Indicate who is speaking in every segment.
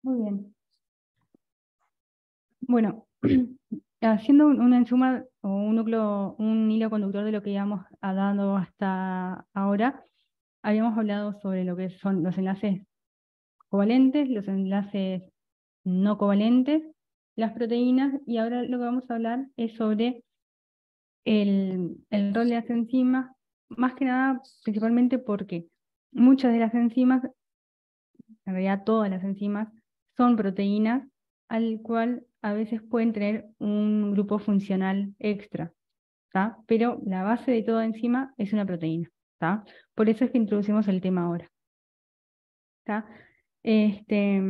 Speaker 1: Muy bien. Bueno, haciendo una enzima o un núcleo, un hilo conductor de lo que íbamos dando hasta ahora, habíamos hablado sobre lo que son los enlaces covalentes, los enlaces no covalentes, las proteínas, y ahora lo que vamos a hablar es sobre el rol de las enzimas, más que nada, principalmente porque muchas de las enzimas, en realidad todas las enzimas, son proteínas, al cual a veces pueden tener un grupo funcional extra, ¿tá? Pero la base de toda enzima es una proteína, ¿tá? Por eso es que introducimos el tema ahora, ¿tá? Este,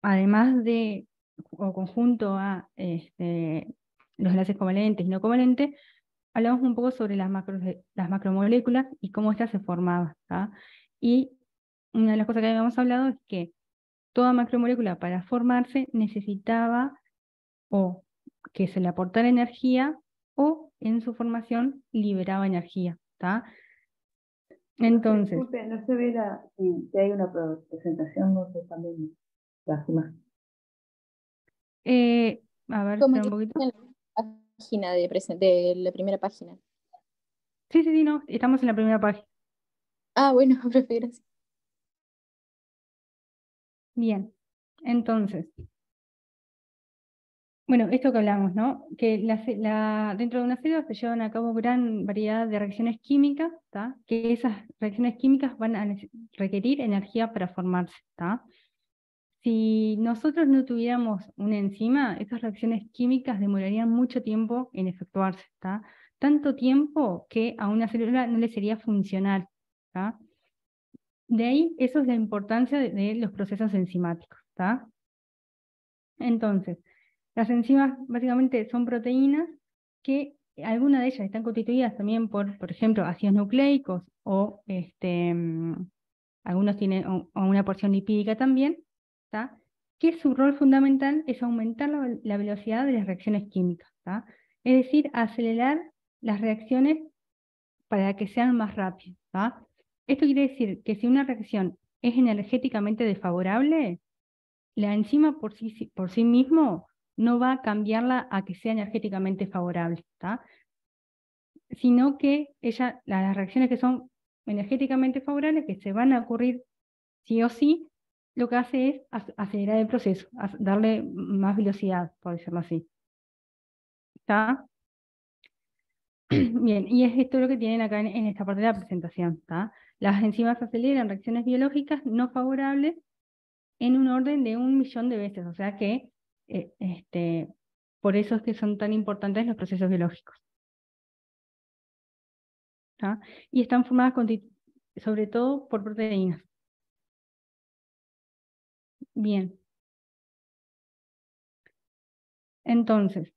Speaker 1: Además de, o conjunto a los enlaces covalentes y no covalentes, hablamos un poco sobre las macromoléculas y cómo éstas se formaban, ¿tá? Y una de las cosas que habíamos hablado es que toda macromolécula para formarse necesitaba o que se le aportara energía o en su formación liberaba energía, ¿tá? Entonces,
Speaker 2: Disculpe, no se ve si hay una presentación, no sé también las imágenes.
Speaker 1: a ver,
Speaker 3: Como
Speaker 1: espera un
Speaker 3: que
Speaker 1: poquito.
Speaker 3: en la página de la primera página.
Speaker 1: Sí, sí, sí, no, estamos en la primera página.
Speaker 3: Ah, bueno, prefiero así.
Speaker 1: Bien, entonces, bueno, esto que hablamos, ¿no? Que dentro de una célula se llevan a cabo gran variedad de reacciones químicas, ¿tá? Que esas reacciones químicas van a requerir energía para formarse, ¿tá? Si nosotros no tuviéramos una enzima, esas reacciones químicas demorarían mucho tiempo en efectuarse, ¿tá? Tanto tiempo que a una célula no le sería funcional, ¿tá? De ahí, eso es la importancia de los procesos enzimáticos, ¿tá? Entonces, las enzimas básicamente son proteínas que algunas de ellas están constituidas también por ejemplo, ácidos nucleicos o algunos tienen una porción lipídica también, ¿tá? Que su rol fundamental es aumentar la velocidad de las reacciones químicas, ¿tá? Es decir, acelerar las reacciones para que sean más rápidas, ¿tá? Esto quiere decir que si una reacción es energéticamente desfavorable, la enzima por sí mismo no va a cambiarla a que sea energéticamente favorable, ¿tá? Sino que las reacciones que son energéticamente favorables, que se van a ocurrir sí o sí, lo que hace es acelerar el proceso, darle más velocidad, por decirlo así. ¿Está? Bien, y es esto lo que tienen acá en esta parte de la presentación, ¿está? Las enzimas aceleran reacciones biológicas no favorables en un orden de 1.000.000 de veces, o sea que por eso es que son tan importantes los procesos biológicos, ¿tá? Y están formadas sobre todo por proteínas. Bien. Entonces,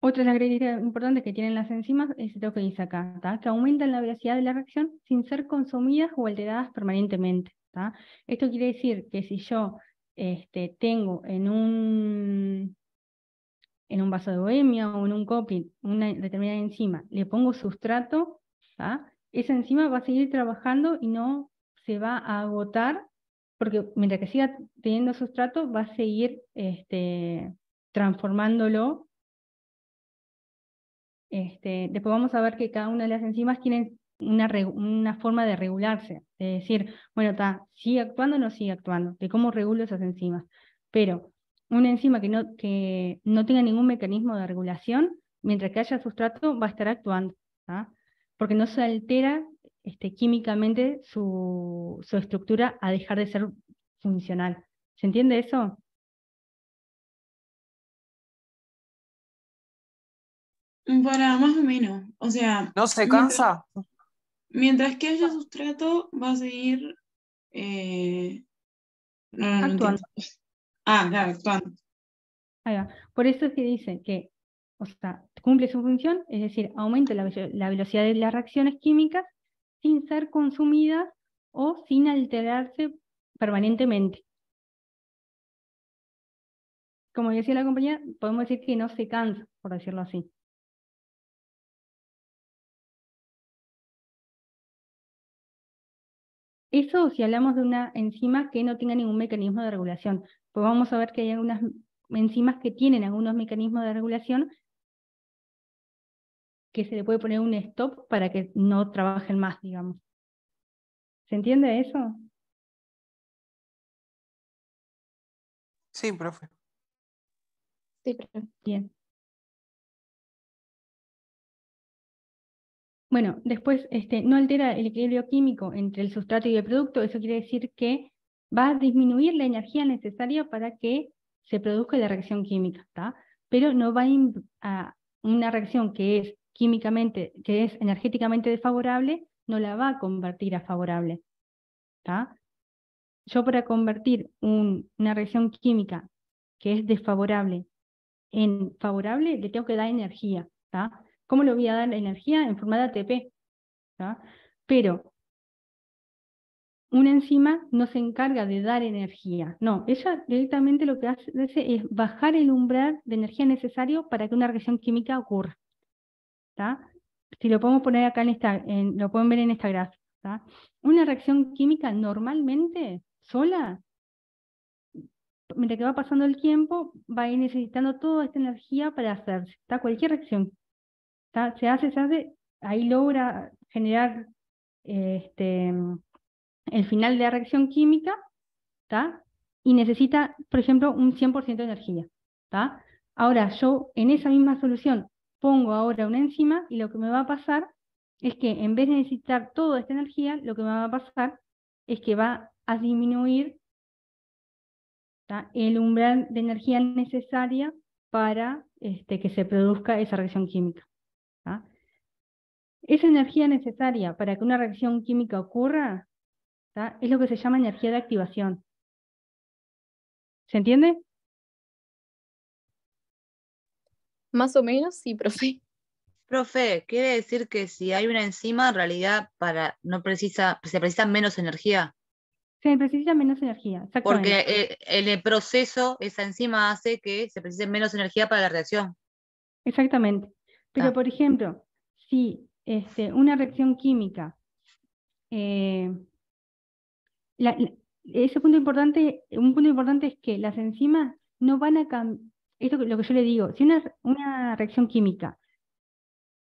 Speaker 1: otra de las características importantes que tienen las enzimas es lo que dice acá, ¿tá? Que aumentan la velocidad de la reacción sin ser consumidas o alteradas permanentemente, ¿tá? Esto quiere decir que si yo tengo en un vaso de Bohemia o en un copy una determinada enzima, le pongo sustrato, ¿tá? Esa enzima va a seguir trabajando y no se va a agotar, porque mientras que siga teniendo sustrato, va a seguir transformándolo. Después vamos a ver que cada una de las enzimas tiene una forma de regularse, de decir, bueno, sigue actuando o no sigue actuando, de cómo regulo esas enzimas. Pero una enzima que no tenga ningún mecanismo de regulación, mientras que haya sustrato, va a estar actuando, ¿tá? Porque no se altera químicamente su estructura a dejar de ser funcional. ¿Se entiende eso?
Speaker 4: Para más o menos. O sea,
Speaker 5: ¿No se
Speaker 4: mientras,
Speaker 5: cansa?
Speaker 4: mientras que haya sustrato, va a seguir. No entiendo.
Speaker 1: Actuando.
Speaker 4: Ah, claro, actuando.
Speaker 1: Ahí va. Por eso es que dice que, o sea, cumple su función, es decir, aumenta la velocidad de las reacciones químicas sin ser consumidas o sin alterarse permanentemente. Como decía la compañía, podemos decir que no se cansa, por decirlo así. Eso si hablamos de una enzima que no tenga ningún mecanismo de regulación. Pues vamos a ver que hay algunas enzimas que tienen algunos mecanismos de regulación que se le puede poner un stop para que no trabajen más, digamos. ¿Se entiende eso?
Speaker 5: Sí, profe.
Speaker 3: Sí, profe.
Speaker 1: Bien. Bueno, después no altera el equilibrio químico entre el sustrato y el producto. Eso quiere decir que va a disminuir la energía necesaria para que se produzca la reacción química, ¿tá? Pero no va a una reacción que es químicamente, que es energéticamente desfavorable, no la va a convertir a favorable, ¿tá? Yo para convertir una reacción química que es desfavorable en favorable, le tengo que dar energía, ¿tá? ¿Cómo le voy a dar energía? En forma de ATP, ¿tá? Pero una enzima no se encarga de dar energía, no, ella directamente lo que hace es bajar el umbral de energía necesario para que una reacción química ocurra, ¿tá? Si lo podemos poner acá lo pueden ver en esta gráfica, ¿tá? Una reacción química normalmente sola, mientras que va pasando el tiempo, va a ir necesitando toda esta energía para hacerse, ¿tá? Cualquier reacción, ¿tá? Se hace, ahí logra generar el final de la reacción química, ¿tá? Y necesita, por ejemplo, un 100% de energía, ¿tá? Ahora, yo en esa misma solución pongo ahora una enzima y lo que me va a pasar es que en vez de necesitar toda esta energía, lo que me va a pasar es que va a disminuir, ¿tá? El umbral de energía necesaria para que se produzca esa reacción química, ¿tá? Esa energía necesaria para que una reacción química ocurra, ¿tá? Es lo que se llama energía de activación. ¿Se entiende?
Speaker 3: Más o menos, sí, profe.
Speaker 6: Profe, quiere decir que si hay una enzima, en realidad se precisa menos energía.
Speaker 1: Se necesita menos energía, exactamente.
Speaker 6: Porque en el proceso, esa enzima hace que se precise menos energía para la reacción.
Speaker 1: Exactamente. Pero,
Speaker 6: Ah.
Speaker 1: por ejemplo, si una reacción química, un punto importante es que las enzimas no van a cambiar, esto es lo que yo le digo, si una reacción química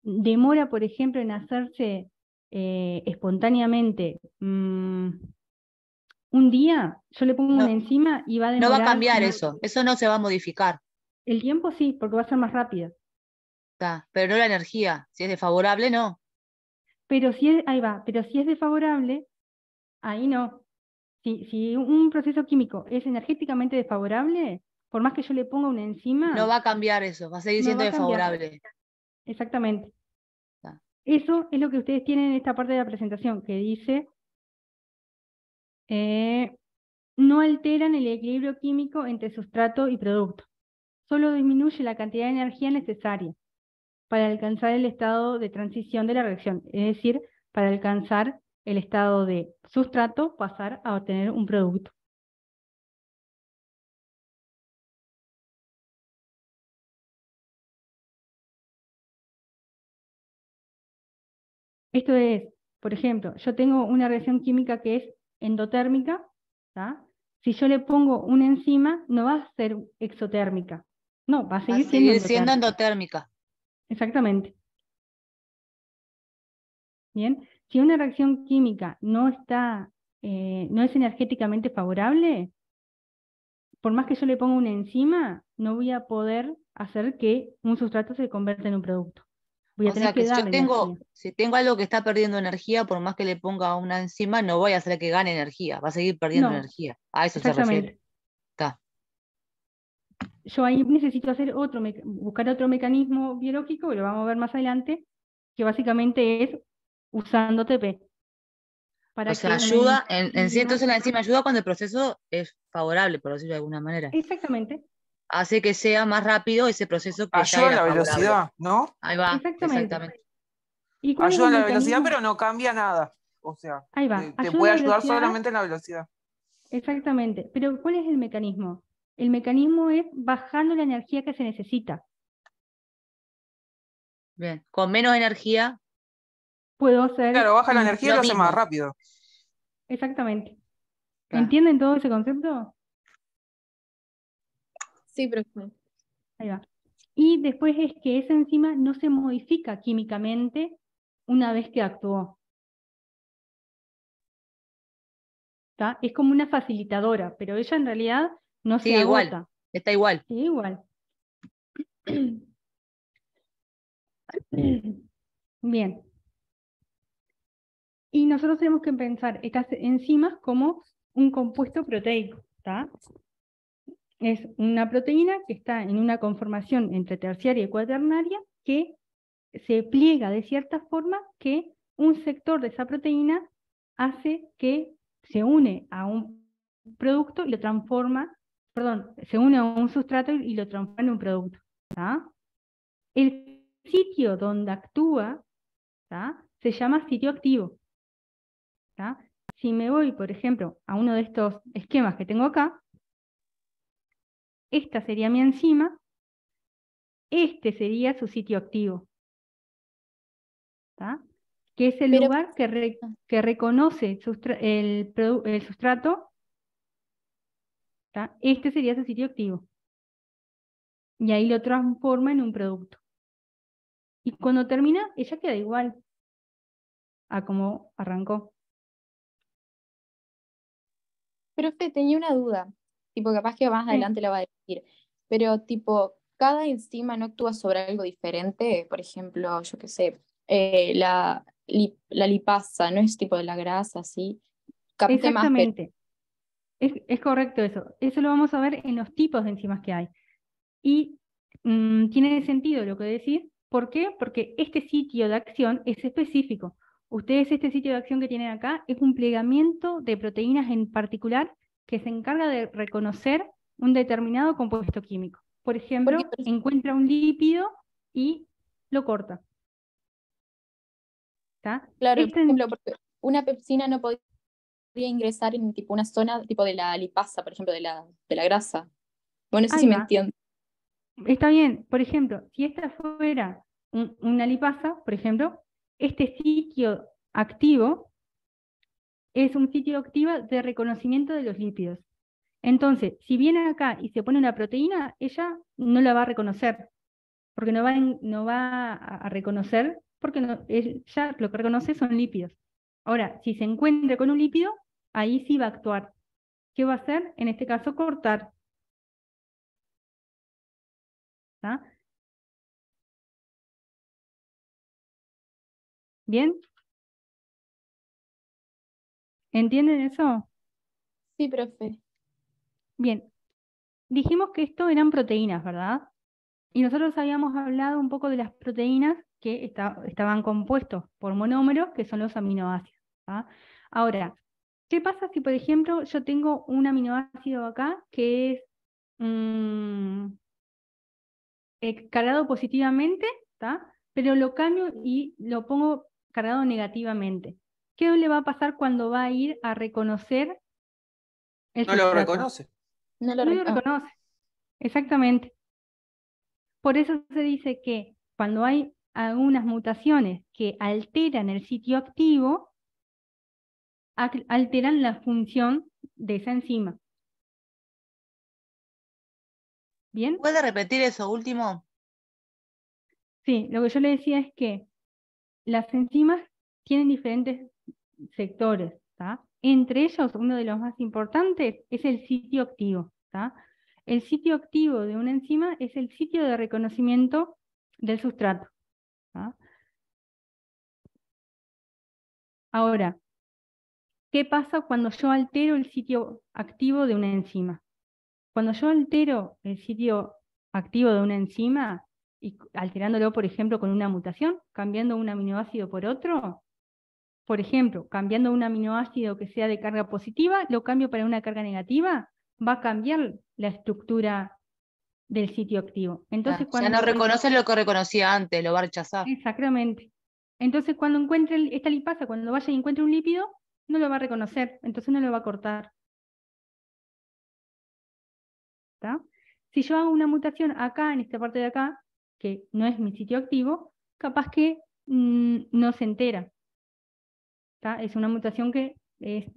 Speaker 1: demora, por ejemplo, en hacerse espontáneamente un día, yo le pongo
Speaker 6: No,
Speaker 1: una enzima y va a
Speaker 6: no va a
Speaker 1: demorar
Speaker 6: cambiar eso no se va a modificar.
Speaker 1: el tiempo, sí, porque va a ser más rápida.
Speaker 6: Pero no la energía. Si es desfavorable, no.
Speaker 1: Pero si es, ahí va, pero si es desfavorable, ahí no. Si un proceso químico es energéticamente desfavorable, por más que yo le ponga una enzima,
Speaker 6: No va a cambiar eso, va a seguir
Speaker 1: no
Speaker 6: siendo
Speaker 1: va a cambiar.
Speaker 6: desfavorable.
Speaker 1: Exactamente.
Speaker 6: Ah.
Speaker 1: Eso es lo que ustedes tienen en esta parte de la presentación, que dice, no alteran el equilibrio químico entre sustrato y producto. Solo disminuye la cantidad de energía necesaria para alcanzar el estado de transición de la reacción, es decir, para alcanzar el estado de sustrato, pasar a obtener un producto. Esto es, por ejemplo, yo tengo una reacción química que es endotérmica, ¿tá? Si yo le pongo una enzima, no va a ser exotérmica, no, va a
Speaker 6: Va a
Speaker 1: seguir
Speaker 6: seguir siendo
Speaker 1: siendo
Speaker 6: endotérmica.
Speaker 1: Exactamente. Bien, si una reacción química no es energéticamente favorable, por más que yo le ponga una enzima, no voy a poder hacer que un sustrato se convierta en un producto. Voy a
Speaker 6: O
Speaker 1: tener
Speaker 6: sea que
Speaker 1: que darle energía.
Speaker 6: si tengo algo que está perdiendo energía, por más que le ponga una enzima, no voy a hacer que gane energía, va a seguir perdiendo
Speaker 1: No,
Speaker 6: energía. A eso se refiere.
Speaker 1: exactamente.
Speaker 6: Está.
Speaker 1: Yo ahí necesito hacer buscar otro mecanismo biológico, que lo vamos a ver más adelante, que básicamente es usando TP.
Speaker 6: O sea, ayuda, en sí entonces la enzima ayuda cuando el proceso es favorable, por decirlo de alguna manera.
Speaker 1: Exactamente.
Speaker 6: Hace que sea más rápido ese proceso que ya
Speaker 5: Ayuda en
Speaker 6: era
Speaker 5: la
Speaker 6: favorable.
Speaker 5: velocidad, ¿no?
Speaker 6: Ahí va,
Speaker 1: Exactamente.
Speaker 6: exactamente.
Speaker 1: ¿Y cuál es
Speaker 5: Ayuda
Speaker 1: el
Speaker 5: en la velocidad,
Speaker 1: mecanismo?
Speaker 5: pero no cambia nada. O sea,
Speaker 1: Ahí va,
Speaker 5: te
Speaker 1: ayuda
Speaker 5: puede
Speaker 1: a la
Speaker 5: ayudar
Speaker 1: velocidad.
Speaker 5: solamente en la velocidad.
Speaker 1: Exactamente. Pero ¿cuál es el mecanismo? El mecanismo es bajando la energía que se necesita.
Speaker 6: Bien, con menos energía.
Speaker 1: Puedo hacer
Speaker 5: Claro, baja la energía y
Speaker 6: Lo
Speaker 5: lo hace más
Speaker 6: mismo.
Speaker 5: rápido.
Speaker 1: exactamente.
Speaker 6: Claro.
Speaker 1: ¿Entienden todo ese concepto?
Speaker 3: Sí, profe.
Speaker 1: Ahí va. Y después es que esa enzima no se modifica químicamente una vez que actuó. ¿Tá? Es como una facilitadora, pero ella en realidad no se
Speaker 6: Sigue igual,
Speaker 1: agota.
Speaker 6: está igual.
Speaker 1: Sigue igual. Bien. Y nosotros tenemos que pensar estas enzimas como un compuesto proteico, ¿tá? Es una proteína que está en una conformación entre terciaria y cuaternaria que se pliega de cierta forma que un sector de esa proteína hace que se une a un producto y lo transforma, perdón, se une a un sustrato y lo transforma en un producto, ¿tá? El sitio donde actúa, ¿tá? Se llama sitio activo, ¿tá? Si me voy, por ejemplo, a uno de estos esquemas que tengo acá, esta sería mi enzima, este sería su sitio activo, ¿tá? Que es el
Speaker 3: Pero-
Speaker 1: lugar que reconoce el sustrato, ¿tá? Este sería su sitio activo. Y ahí lo transforma en un producto. Y cuando termina, ella queda igual a como arrancó.
Speaker 3: Profe, tenía una duda, tipo, capaz que más
Speaker 1: Sí.
Speaker 3: adelante la va a decir, pero tipo, cada enzima no actúa sobre algo diferente, por ejemplo, yo qué sé, la lipasa, no es tipo de la grasa, ¿sí? Capaz que más, pero
Speaker 1: Exactamente. Es correcto eso. Eso lo vamos a ver en los tipos de enzimas que hay. Y tiene sentido lo que decís. ¿Por qué? Porque este sitio de acción es específico. Ustedes este sitio de acción que tienen acá es un plegamiento de proteínas en particular que se encarga de reconocer un determinado compuesto químico. Por ejemplo,
Speaker 3: porque,
Speaker 1: encuentra un lípido y lo corta. ¿Tá?
Speaker 3: claro, por
Speaker 1: Esta
Speaker 3: ejemplo, porque una pepsina no podría ingresar en tipo una zona tipo de la lipasa, por ejemplo, de la grasa. Bueno, no sé si
Speaker 1: ahí
Speaker 3: me
Speaker 1: va.
Speaker 3: entiendo.
Speaker 1: Está bien, por ejemplo, si esta fuera una lipasa, por ejemplo, este sitio activo es un sitio activo de reconocimiento de los lípidos. Entonces, si viene acá y se pone una proteína, ella no la va a reconocer, porque no va a reconocer, porque ella lo que reconoce son lípidos. Ahora, si se encuentra con un lípido, ahí sí va a actuar. ¿Qué va a hacer? En este caso, cortar. ¿Tá? ¿Bien? ¿Entienden eso?
Speaker 3: Sí, profe.
Speaker 1: Bien. Dijimos que esto eran proteínas, ¿verdad? Y nosotros habíamos hablado un poco de las proteínas que estaban compuestos por monómeros, que son los aminoácidos. ¿Tá? Ahora, ¿qué pasa si, por ejemplo, yo tengo un aminoácido acá que es cargado positivamente, ¿tá? Pero lo cambio y lo pongo cargado negativamente? ¿Qué le va a pasar cuando va a ir a reconocer el
Speaker 5: No lo
Speaker 1: sustrato?
Speaker 5: reconoce.
Speaker 3: No lo
Speaker 1: No lo
Speaker 3: recuerdo.
Speaker 1: reconoce, exactamente. Por eso se dice que cuando hay algunas mutaciones que alteran el sitio activo, alteran la función de esa enzima. ¿Bien?
Speaker 6: ¿Puede repetir eso último?
Speaker 1: Sí, lo que yo le decía es que las enzimas tienen diferentes sectores, ¿tá? Entre ellos, uno de los más importantes es el sitio activo, ¿tá? El sitio activo de una enzima es el sitio de reconocimiento del sustrato, ¿tá? Ahora, ¿qué pasa cuando yo altero el sitio activo de una enzima? Cuando yo altero el sitio activo de una enzima, y alterándolo, por ejemplo, con una mutación, cambiando un aminoácido por otro, por ejemplo, cambiando un aminoácido que sea de carga positiva, lo cambio para una carga negativa, va a cambiar la estructura del sitio activo. Entonces,
Speaker 6: Ya no reconoce lo que reconocía antes, lo va a rechazar.
Speaker 1: exactamente. Entonces, cuando encuentre esta lipasa, cuando vaya y encuentre un lípido, no lo va a reconocer, entonces no lo va a cortar. ¿Tá? Si yo hago una mutación acá, en esta parte de acá, que no es mi sitio activo, capaz que no se entera. ¿Tá? Es una mutación que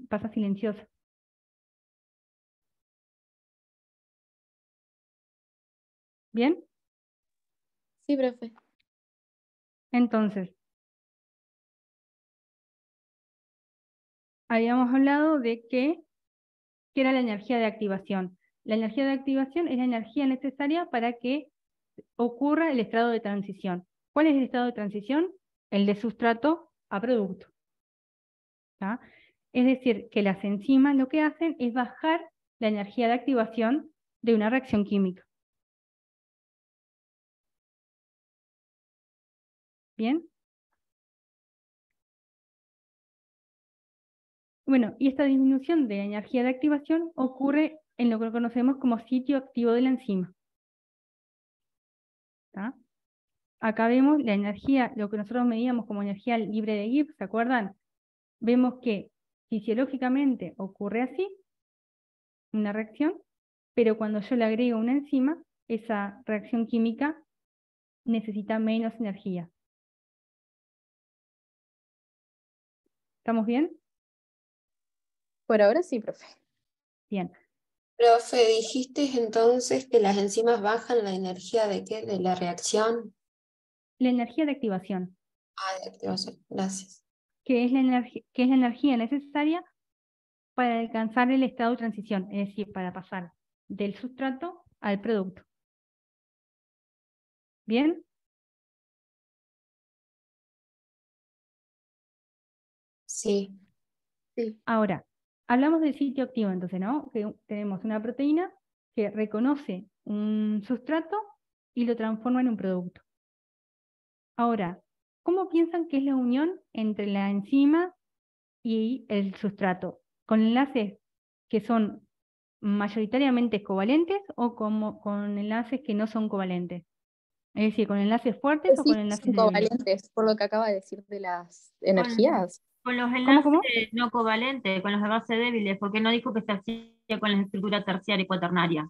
Speaker 1: pasa silenciosa. ¿Bien?
Speaker 3: Sí, profe.
Speaker 1: Entonces, habíamos hablado de qué era la energía de activación. La energía de activación es la energía necesaria para que ocurra el estado de transición. ¿Cuál es el estado de transición? El de sustrato a producto. ¿Tá? Es decir, que las enzimas lo que hacen es bajar la energía de activación de una reacción química. ¿Bien? Bueno, y esta disminución de la energía de activación ocurre en lo que conocemos como sitio activo de la enzima. ¿Tá? Acá vemos la energía, lo que nosotros medíamos como energía libre de Gibbs, ¿se acuerdan? Vemos que fisiológicamente ocurre así, una reacción, pero cuando yo le agrego una enzima, esa reacción química necesita menos energía. ¿Estamos bien?
Speaker 3: Por ahora sí, profe.
Speaker 1: Bien.
Speaker 7: Profe, dijiste entonces que las enzimas bajan la energía de qué, de la reacción.
Speaker 1: La energía de activación,
Speaker 7: Ah, de activación. Gracias.
Speaker 1: que es la energía necesaria para alcanzar el estado de transición, es decir, para pasar del sustrato al producto. ¿Bien?
Speaker 7: Sí.
Speaker 3: Sí.
Speaker 1: Ahora, hablamos del sitio activo, entonces, ¿no? Que tenemos una proteína que reconoce un sustrato y lo transforma en un producto. Ahora, ¿cómo piensan que es la unión entre la enzima y el sustrato? ¿Con enlaces que son mayoritariamente covalentes o con enlaces que no son covalentes? Es decir, ¿con enlaces fuertes o
Speaker 3: Sí,
Speaker 1: con enlaces
Speaker 3: son
Speaker 1: débiles?
Speaker 3: covalentes, por lo que acaba de decir de las energías.
Speaker 8: Con los
Speaker 1: ¿Cómo,
Speaker 8: enlaces
Speaker 1: cómo?
Speaker 8: no covalentes, con los de base débiles, porque no dijo que se hacía con la estructura terciaria y cuaternaria.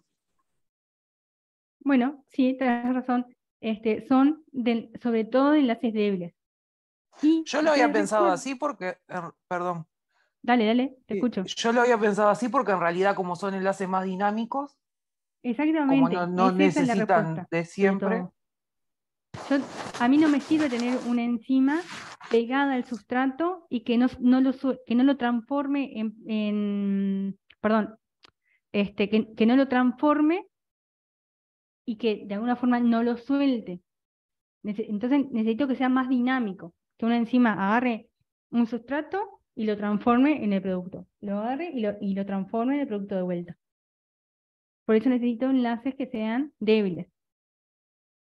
Speaker 1: Bueno, sí, tenés razón. Son sobre todo enlaces débiles. Y
Speaker 5: Yo lo había
Speaker 1: ustedes
Speaker 5: pensado
Speaker 1: recuerdan.
Speaker 5: así porque, perdón,
Speaker 1: Dale, te escucho.
Speaker 5: yo lo había pensado así porque en realidad como son enlaces más dinámicos, como
Speaker 1: Exactamente,
Speaker 5: no
Speaker 1: esa es la
Speaker 5: necesitan
Speaker 1: respuesta,
Speaker 5: de
Speaker 1: sobre
Speaker 5: siempre.
Speaker 1: todo. A mí no me sirve tener una enzima pegada al sustrato y que no lo transforme perdón, que no lo transforme y que de alguna forma no lo suelte. Entonces necesito que sea más dinámico, que una enzima agarre un sustrato y lo transforme en el producto. Lo agarre y lo transforme en el producto de vuelta. Por eso necesito enlaces que sean débiles,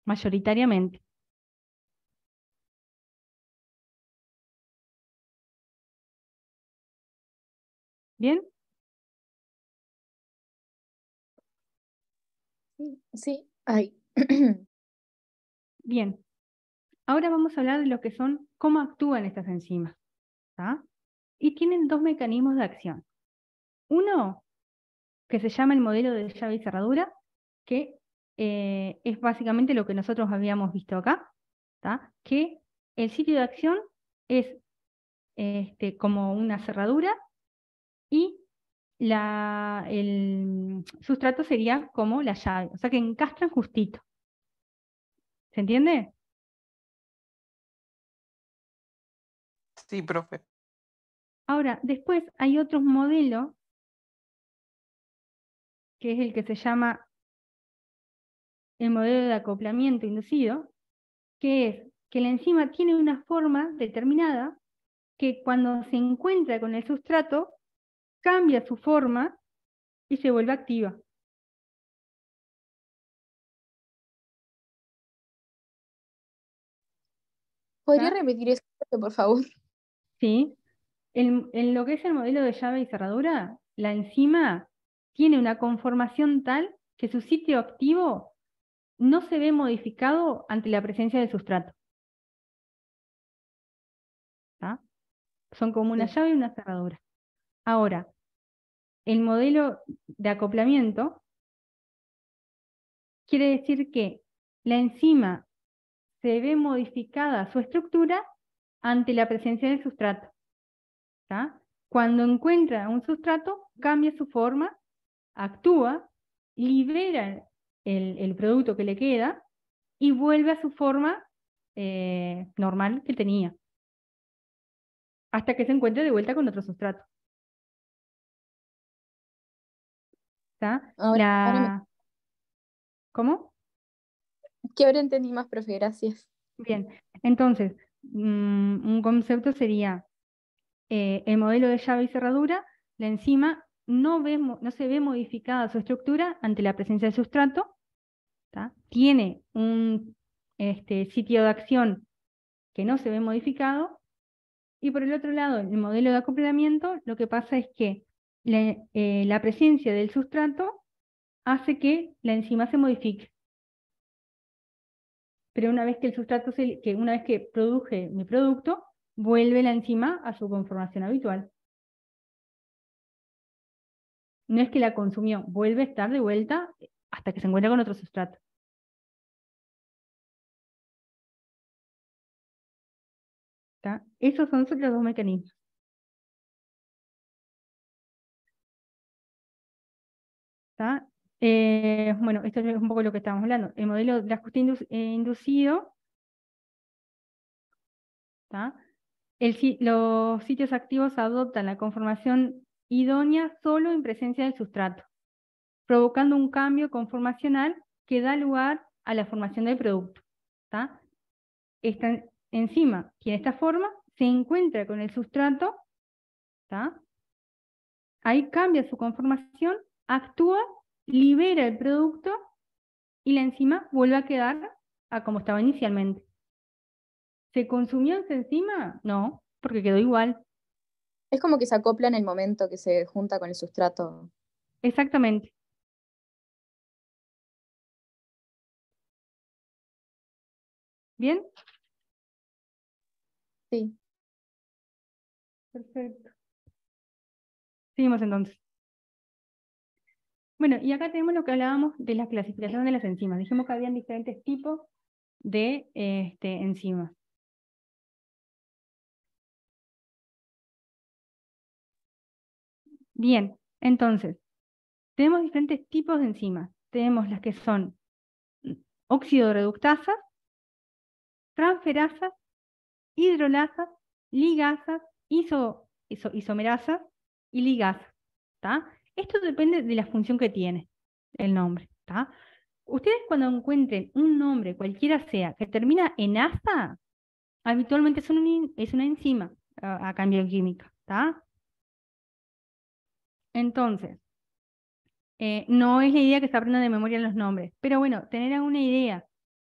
Speaker 1: mayoritariamente. ¿Bien?
Speaker 3: Sí, ay.
Speaker 1: Bien. Ahora vamos a hablar de lo que son, cómo actúan estas enzimas. ¿Tá? Y tienen dos mecanismos de acción. Uno, que se llama el modelo de llave y cerradura, que es básicamente lo que nosotros habíamos visto acá, ¿tá? Que el sitio de acción es como una cerradura y el sustrato sería como la llave, o sea que encastran justito. ¿Se entiende?
Speaker 5: Sí, profe.
Speaker 1: Ahora, después hay otro modelo, que es el que se llama el modelo de acoplamiento inducido, que es que la enzima tiene una forma determinada que cuando se encuentra con el sustrato, cambia su forma y se vuelve activa.
Speaker 3: ¿Podría
Speaker 1: ¿Tá?
Speaker 3: repetir eso, por favor?
Speaker 1: ¿Sí? En lo que es el modelo de llave y cerradura, la enzima tiene una conformación tal que su sitio activo no se ve modificado ante la presencia del sustrato. ¿Tá? Son como una llave y una cerradura. Ahora, el modelo de acoplamiento quiere decir que la enzima se ve modificada su estructura ante la presencia del sustrato. ¿Tá? Cuando encuentra un sustrato, cambia su forma, actúa, libera el producto que le queda y vuelve a su forma normal que tenía, hasta que se encuentre de vuelta con otro sustrato. ¿Está? ¿Cómo?
Speaker 3: Que ahora entendí más, profe, gracias.
Speaker 1: Bien, entonces, un concepto sería el modelo de llave y cerradura. La enzima no se ve modificada su estructura ante la presencia del sustrato. ¿Tá? Tiene un sitio de acción que no se ve modificado. Y por el otro lado, el modelo de acoplamiento, lo que pasa es que la presencia del sustrato hace que la enzima se modifique. Pero una vez que el sustrato una vez que produje mi producto, vuelve la enzima a su conformación habitual. No es que la consumió, vuelve a estar de vuelta hasta que se encuentra con otro sustrato. ¿Tá? Esos son los dos mecanismos. ¿Tá? Bueno, esto es un poco lo que estábamos hablando. El modelo de ajuste inducido, ¿tá? Los sitios activos adoptan la conformación idónea solo en presencia del sustrato, provocando un cambio conformacional que da lugar a la formación del producto. ¿Tá? Esta enzima, que en esta forma se encuentra con el sustrato, ¿tá? Ahí cambia su conformación, actúa, libera el producto y la enzima vuelve a quedar a como estaba inicialmente. ¿Se consumió esa enzima? No, porque quedó igual.
Speaker 3: Es como que se acopla en el momento que se junta con el sustrato.
Speaker 1: Exactamente. ¿Bien?
Speaker 3: Sí.
Speaker 1: Perfecto. Seguimos entonces. Bueno, y acá tenemos lo que hablábamos de la clasificación de las enzimas. Dijimos que habían diferentes tipos de enzimas. Bien, entonces, tenemos diferentes tipos de enzimas. Tenemos las que son oxidorreductasas, transferasas, hidrolasas, ligasas, isomerasas y ligasas. ¿Tá? Esto depende de la función que tiene el nombre. ¿Tá? Ustedes cuando encuentren un nombre, cualquiera sea, que termina en asa, habitualmente es una enzima a cambio de química. ¿Tá? Entonces, no es la idea que se aprendan de memoria los nombres, pero bueno, tener alguna idea.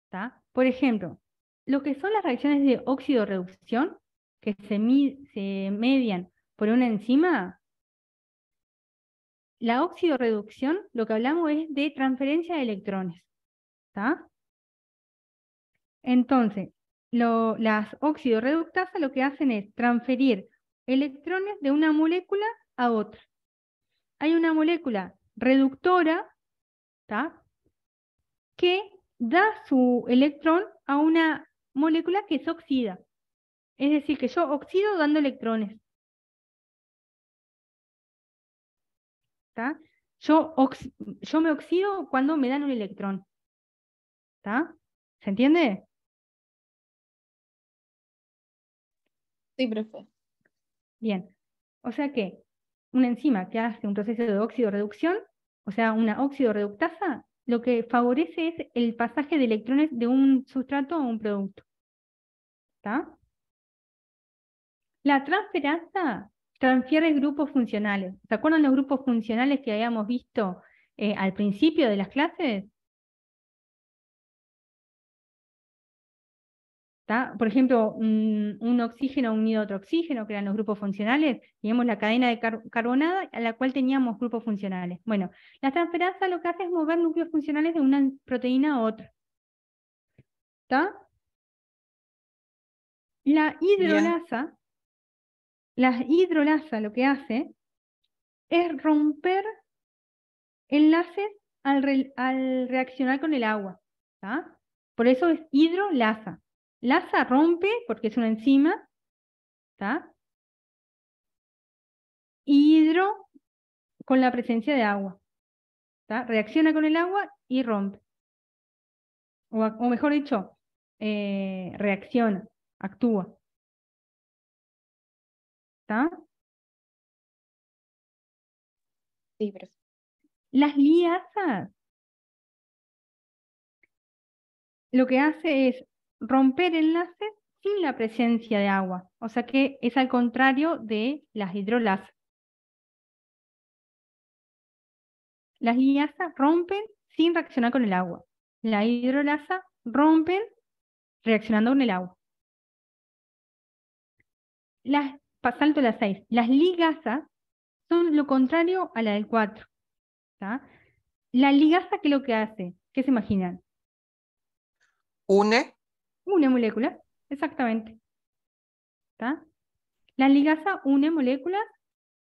Speaker 1: ¿Tá? Por ejemplo, lo que son las reacciones de oxidorreducción, que se median por una enzima, la oxidorreducción, lo que hablamos es de transferencia de electrones. ¿Tá? Entonces, las oxidorreductasas lo que hacen es transferir electrones de una molécula a otra. Hay una molécula reductora, ¿tá? Que da su electrón a una molécula que se oxida. Es decir, que yo oxido dando electrones. ¿Tá? Yo me oxido cuando me dan un electrón. ¿Tá? ¿Se entiende?
Speaker 3: Sí, profe.
Speaker 1: Bien. O sea que una enzima que hace un proceso de oxidorreducción, o sea, una oxidorreductasa, lo que favorece es el pasaje de electrones de un sustrato a un producto. ¿Tá? La transferasa transfiere grupos funcionales. ¿Se acuerdan los grupos funcionales que habíamos visto al principio de las clases? ¿Tá? Por ejemplo, un oxígeno unido a otro oxígeno, que eran los grupos funcionales, teníamos la cadena de carbonada a la cual teníamos grupos funcionales. Bueno, la transferasa lo que hace es mover núcleos funcionales de una proteína a otra. ¿Tá? La hidrolasa lo que hace es romper enlaces al reaccionar con el agua. ¿Tá? Por eso es hidrolasa. Lasa rompe porque es una enzima, ¿tá? hidro con la presencia de agua. ¿Tá? Reacciona con el agua y rompe. O mejor dicho, reacciona, actúa. ¿Tá?
Speaker 3: Sí, profe.
Speaker 1: Las liasas lo que hace es romper enlaces sin la presencia de agua. O sea que es al contrario de las hidrolasas. Las liasas rompen sin reaccionar con el agua. La hidrolasa rompen reaccionando con el agua. Salto a las 6. Las ligasas son lo contrario a la del 4. ¿Tá? La ligasa, ¿qué es lo que hace? ¿Qué se imaginan?
Speaker 5: Une.
Speaker 1: Une moléculas, exactamente. ¿Tá? La ligasa une moléculas,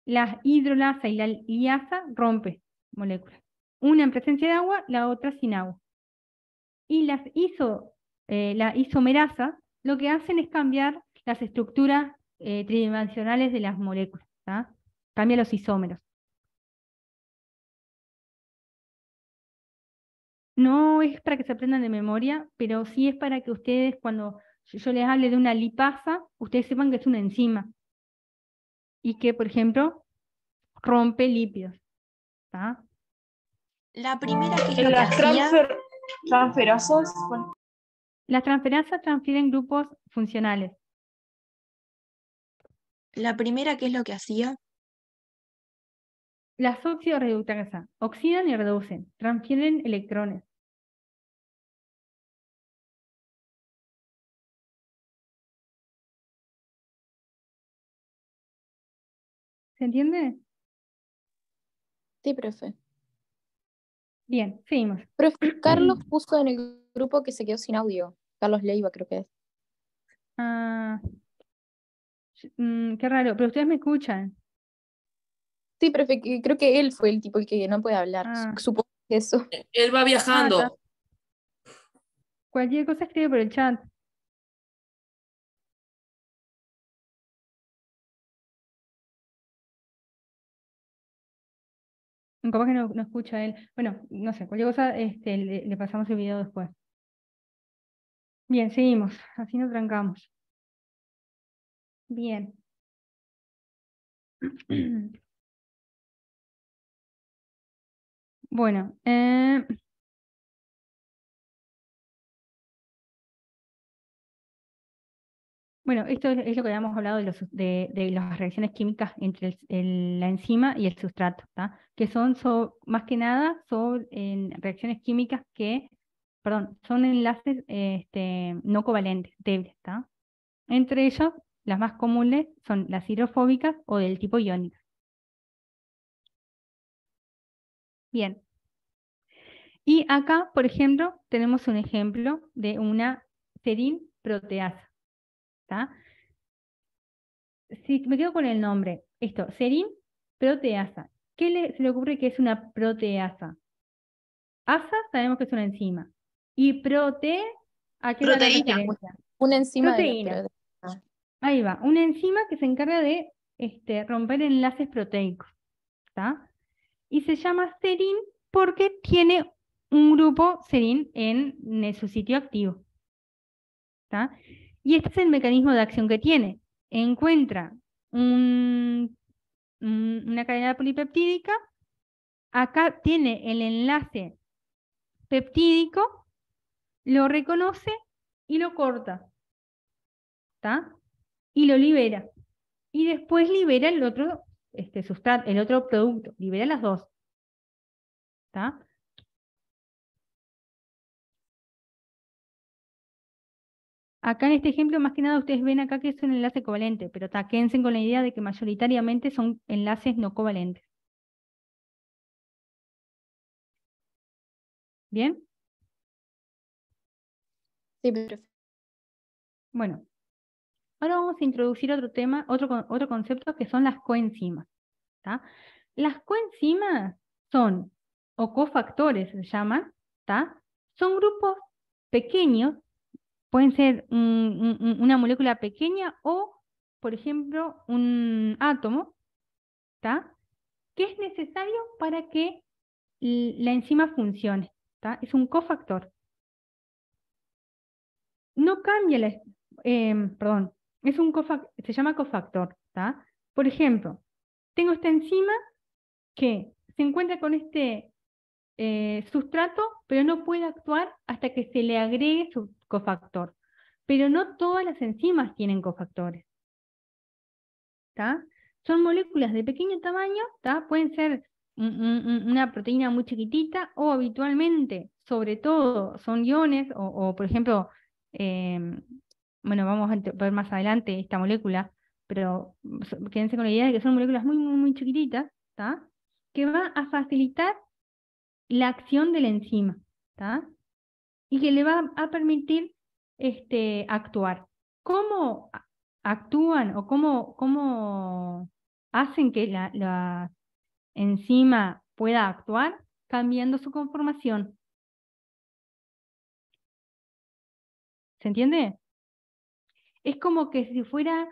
Speaker 1: la hidrolasa y la liasa rompe moléculas. Una en presencia de agua, la otra sin agua. Y la isomerasa lo que hacen es cambiar las estructuras tridimensionales de las moléculas. ¿Tá? Cambia los isómeros. No es para que se aprendan de memoria, pero sí es para que ustedes, cuando yo les hable de una lipasa, ustedes sepan que es una enzima. Y que, por ejemplo, rompe lípidos. ¿Tá?
Speaker 9: La primera, ¿qué es
Speaker 4: En
Speaker 9: lo que
Speaker 4: las
Speaker 9: hacía?
Speaker 4: transferasas, bueno,
Speaker 1: Las transferasas transfieren grupos funcionales.
Speaker 9: La primera, ¿qué es lo que hacía?
Speaker 1: Las oxidorreductasas oxidan y reducen, transfieren electrones. ¿Se entiende?
Speaker 3: Sí, profe.
Speaker 1: Bien, seguimos.
Speaker 3: Profe, Carlos puso en el grupo que se quedó sin audio. Carlos Leiva, creo que es.
Speaker 1: Ah, qué raro, pero ustedes me escuchan.
Speaker 3: Sí, profe, creo que él fue el tipo el que no puede hablar.
Speaker 1: Ah.
Speaker 3: Supongo que eso.
Speaker 4: él va viajando.
Speaker 1: Cualquier cosa escribe por el chat. Capaz que no escucha él. Bueno, no sé, cualquier cosa le pasamos el video después. Bien, seguimos. Así nos trancamos. Bien. Bueno, bueno, esto es lo que habíamos hablado de las reacciones químicas entre la enzima y el sustrato, ¿tá? Que son más que nada son reacciones químicas son enlaces no covalentes, débiles, ¿tá? Entre ellos, las más comunes son las hidrofóbicas o del tipo iónica. Bien. Y acá, por ejemplo, tenemos un ejemplo de una serin proteasa. ¿Tá? Si me quedo con el nombre, serin proteasa. ¿Qué se le ocurre que es una proteasa? Asa sabemos que es una enzima. ¿Y a qué va la
Speaker 9: Proteína.
Speaker 1: referencia?
Speaker 3: Una enzima de
Speaker 1: Proteína.
Speaker 3: la
Speaker 1: Ahí va, una enzima que se encarga de romper enlaces proteicos. ¿Tá? Y se llama serin porque tiene un grupo serin en su sitio activo. ¿Tá? Y este es el mecanismo de acción que tiene. Encuentra una cadena polipeptídica, acá tiene el enlace peptídico, lo reconoce y lo corta. ¿Tá? Y lo libera. Y después libera el otro sustrato, el otro producto, libera las dos. ¿Tá? Acá en este ejemplo, más que nada, ustedes ven acá que es un enlace covalente, pero quédense con la idea de que mayoritariamente son enlaces no covalentes. ¿Bien?
Speaker 3: Sí, profe.
Speaker 1: Bueno, ahora vamos a introducir otro tema, otro concepto que son las coenzimas. ¿Tá? Las coenzimas son, o cofactores se llaman, ¿tá? Son grupos pequeños, pueden ser una molécula pequeña o, por ejemplo, un átomo, ¿está? Que es necesario para que la enzima funcione, ¿está? Es un cofactor. No cambia perdón, es un se llama cofactor, ¿está? Por ejemplo, tengo esta enzima que se encuentra con este sustrato, pero no puede actuar hasta que se le agregue su cofactor. Pero no todas las enzimas tienen cofactores, ¿está? Son moléculas de pequeño tamaño, ¿está? Pueden ser una proteína muy chiquitita o habitualmente, sobre todo, son iones o por ejemplo, bueno, vamos a ver más adelante esta molécula, pero quédense con la idea de que son moléculas muy, muy, muy chiquititas, ¿está? Que va a facilitar la acción de la enzima, ¿está? Y que le va a permitir actuar. ¿Cómo actúan o cómo hacen que la enzima pueda actuar? Cambiando su conformación. ¿Se entiende? Es como que si fuera,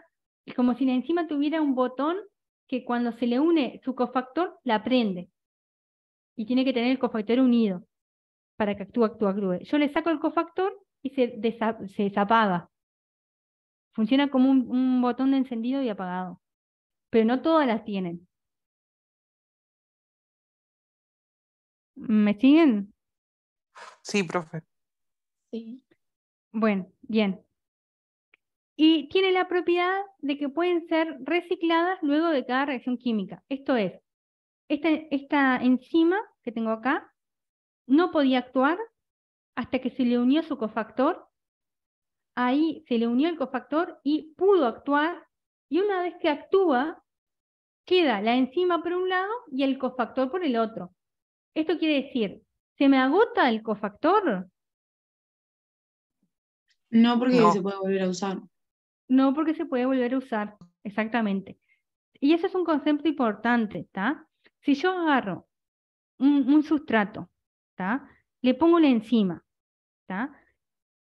Speaker 1: como si la enzima tuviera un botón que cuando se le une su cofactor, la prende. Y tiene que tener el cofactor unido para que actúe. Yo le saco el cofactor y se desapaga. Funciona como un botón de encendido y apagado. Pero no todas las tienen. ¿Me siguen?
Speaker 5: Sí, profe.
Speaker 3: Sí.
Speaker 1: Bueno, bien. Y tiene la propiedad de que pueden ser recicladas luego de cada reacción química. Esto es, esta enzima que tengo acá no podía actuar hasta que se le unió su cofactor. Ahí se le unió el cofactor y pudo actuar. Y una vez que actúa, queda la enzima por un lado y el cofactor por el otro. Esto quiere decir, ¿se me agota el cofactor?
Speaker 4: No, porque
Speaker 5: No.
Speaker 4: se puede volver a usar.
Speaker 1: No, porque se puede volver a usar, exactamente. Y eso es un concepto importante, ¿está? Si yo agarro un sustrato, ¿está? Le pongo la enzima, ¿está?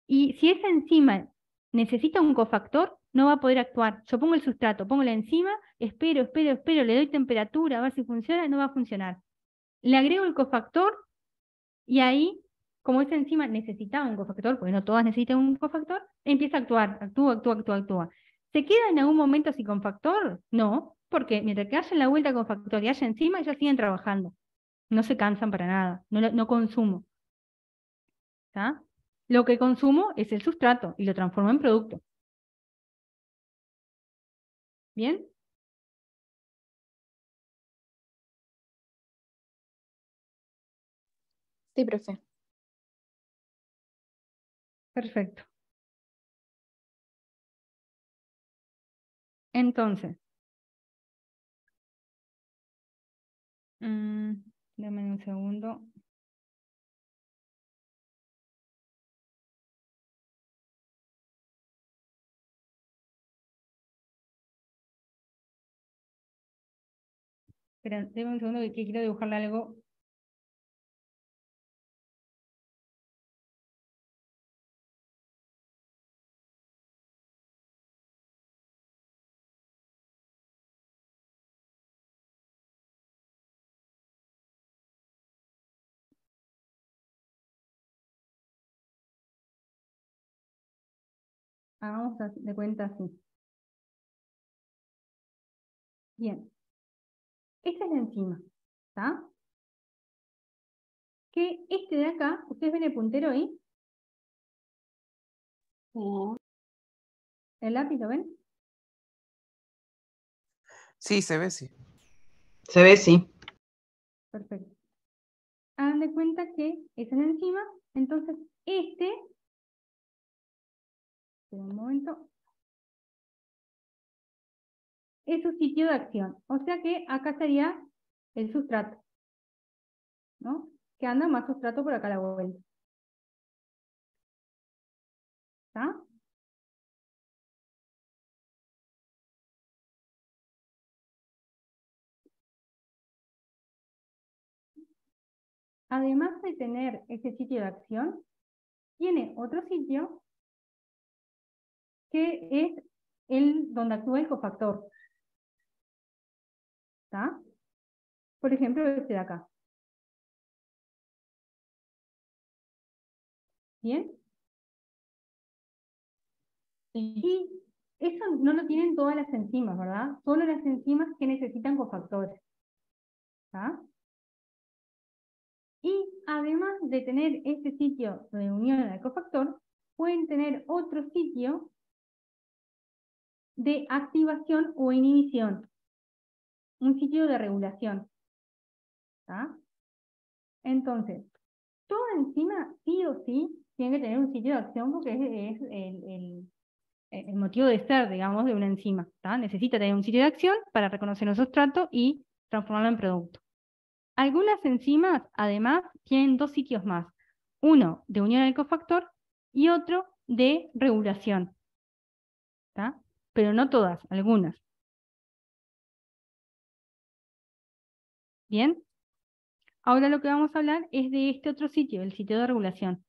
Speaker 1: Y si esa enzima necesita un cofactor, no va a poder actuar. Yo pongo el sustrato, pongo la enzima, espero, le doy temperatura, a ver si funciona, no va a funcionar. Le agrego el cofactor y ahí, como esa enzima necesitaba un cofactor, porque no todas necesitan un cofactor, empieza a actuar, actúa. ¿Se queda en algún momento sin cofactor? No, porque mientras que haya la vuelta cofactor y haya enzima, ellos siguen trabajando. No se cansan para nada, no consumo. ¿Está? Lo que consumo es el sustrato y lo transformo en producto. ¿Bien?
Speaker 3: Sí, profe.
Speaker 1: Perfecto. Entonces, dame un segundo. Espera, dame un segundo que quiero dibujarle algo. Hagamos de cuenta así. Bien. Esta es la enzima. ¿Está? Que este de acá, ¿ustedes ven el puntero ahí? ¿El lápiz lo ven?
Speaker 5: Sí, se ve, sí.
Speaker 10: Se ve, sí.
Speaker 1: Perfecto. Hagan de cuenta que esa es la enzima, entonces espera un momento, es su sitio de acción. O sea que acá sería el sustrato, ¿no? Que anda más sustrato por acá a la vuelta. ¿Está? Además de tener ese sitio de acción, tiene otro sitio que es el donde actúa el cofactor. ¿Está? Por ejemplo, este de acá. ¿Bien? Y eso no lo tienen todas las enzimas, ¿verdad? Solo las enzimas que necesitan cofactores. ¿Está? Y además de tener este sitio de unión al cofactor, pueden tener otro sitio de activación o inhibición. Un sitio de regulación. ¿Está? Entonces, toda enzima sí o sí tiene que tener un sitio de acción porque es el motivo de ser, digamos, de una enzima. ¿Tá? Necesita tener un sitio de acción para reconocer un sustrato y transformarlo en producto. Algunas enzimas, además, tienen dos sitios más. Uno de unión al cofactor y otro de regulación. ¿Tá? Pero no todas, algunas. ¿Bien? Ahora lo que vamos a hablar es de este otro sitio, el sitio de regulación.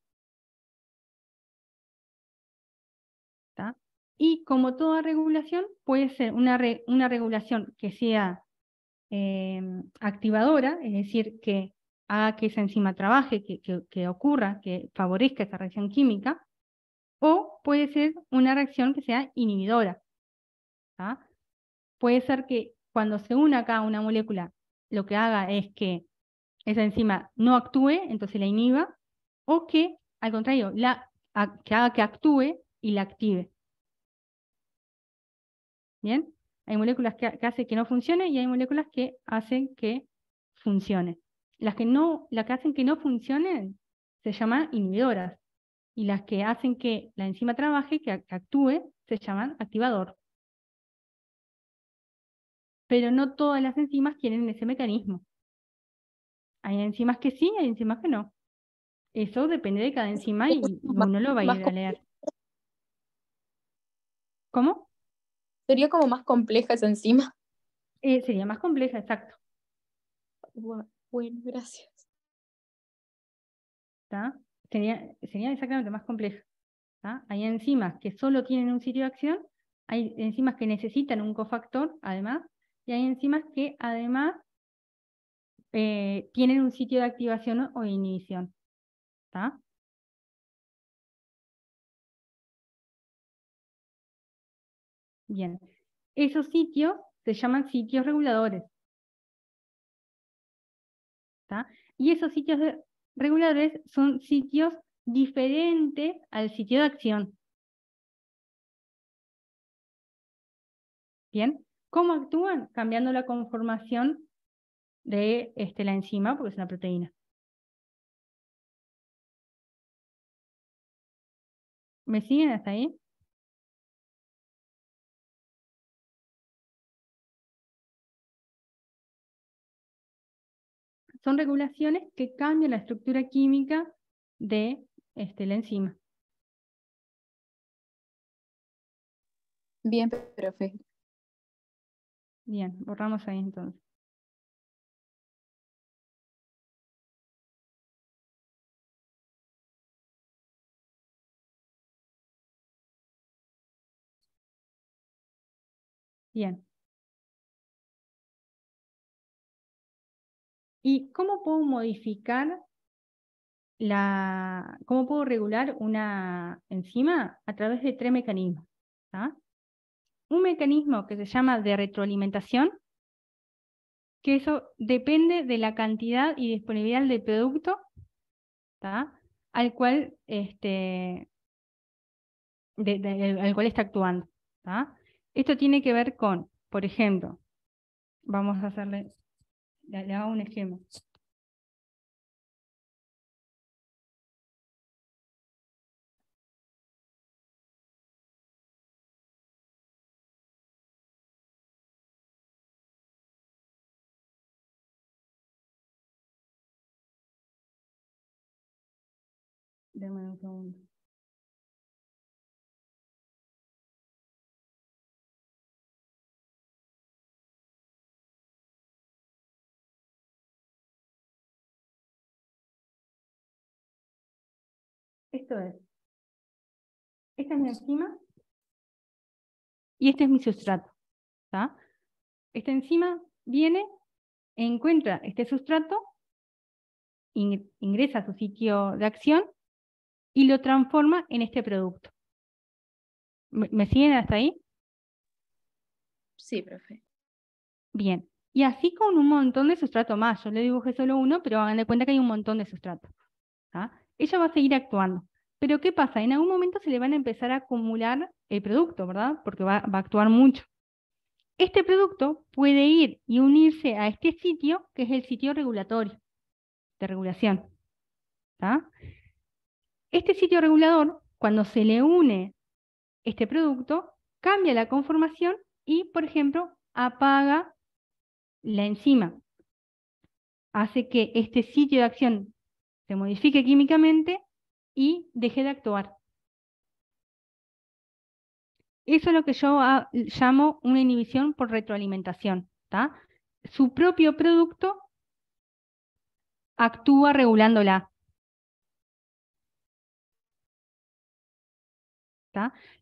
Speaker 1: ¿Tá? Y como toda regulación, puede ser una regulación que sea activadora, es decir, que haga que esa enzima trabaje, que ocurra, que favorezca esa reacción química, o puede ser una reacción que sea inhibidora. ¿Tá? Puede ser que cuando se una acá una molécula, lo que haga es que esa enzima no actúe, entonces la inhiba, o que, al contrario, que haga que actúe y la active. ¿Bien? Hay moléculas que hacen que no funcione y hay moléculas que hacen que funcione. Las que hacen que no funcionen se llaman inhibidoras. Y las que hacen que la enzima trabaje, que actúe, se llaman activador. Pero no todas las enzimas tienen ese mecanismo. Hay enzimas que sí, hay enzimas que no. Eso depende de cada enzima y uno lo va a ir a leer. ¿Cómo?
Speaker 3: Sería como más compleja esa enzima.
Speaker 1: Sería más compleja, exacto.
Speaker 3: Bueno, gracias.
Speaker 1: ¿Tá? Sería exactamente más compleja. ¿Tá? Hay enzimas que solo tienen un sitio de acción, hay enzimas que necesitan un cofactor, además, y hay enzimas que además tienen un sitio de activación o inhibición. ¿Tá? Bien. Esos sitios se llaman sitios reguladores. ¿Tá? Y esos sitios reguladores son sitios diferentes al sitio de acción. Bien. ¿Cómo actúan? Cambiando la conformación de la enzima, porque es una proteína. ¿Me siguen hasta ahí? Son regulaciones que cambian la estructura química de la enzima.
Speaker 3: Bien, profe.
Speaker 1: Bien, borramos ahí entonces. Bien. ¿Y cómo puedo modificar cómo puedo regular una enzima? A través de tres mecanismos. ¿Tá? Un mecanismo que se llama de retroalimentación, que eso depende de la cantidad y disponibilidad del producto, ¿tá? Al cual, al cual está actuando. ¿Tá? Esto tiene que ver con, por ejemplo, vamos a hacerle, le hago un esquema. Deme un segundo. Esto es, esta es mi enzima y este es mi sustrato. ¿Tá? Esta enzima viene, encuentra este sustrato, ingresa a su sitio de acción y lo transforma en este producto. ¿Me siguen hasta ahí?
Speaker 3: Sí, profe.
Speaker 1: Bien. Y así con un montón de sustrato más. Yo le dibujé solo uno, pero hagan de cuenta que hay un montón de sustrato. Ella va a seguir actuando. Pero ¿qué pasa? En algún momento se le van a empezar a acumular el producto, ¿verdad? Porque va a actuar mucho. Este producto puede ir y unirse a este sitio, que es el sitio regulatorio, de regulación. Este sitio regulador, cuando se le une este producto, cambia la conformación y, por ejemplo, apaga la enzima. Hace que este sitio de acción se modifique químicamente y deje de actuar. Eso es lo que yo llamo una inhibición por retroalimentación. Su propio producto actúa regulándola.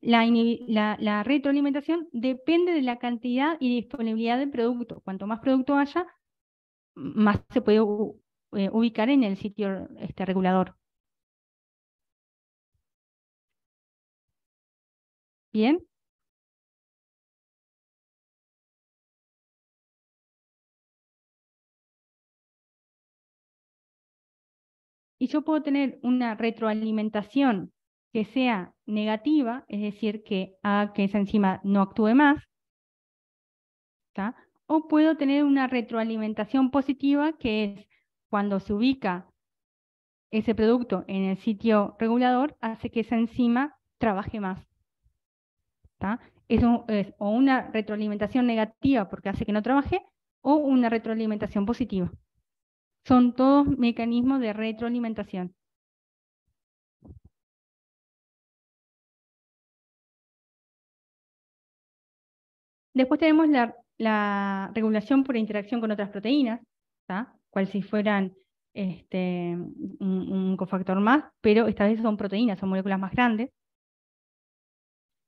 Speaker 1: La retroalimentación depende de la cantidad y disponibilidad del producto. Cuanto más producto haya, más se puede ubicar en el sitio regulador. ¿Bien? Y yo puedo tener una retroalimentación que sea negativa, es decir, que haga que esa enzima no actúe más, o puedo tener una retroalimentación positiva, que es cuando se ubica ese producto en el sitio regulador, hace que esa enzima trabaje más. Eso es o una retroalimentación negativa porque hace que no trabaje, o una retroalimentación positiva. Son todos mecanismos de retroalimentación. Después tenemos la regulación por interacción con otras proteínas, cual si fueran un cofactor más, pero esta vez son proteínas, son moléculas más grandes.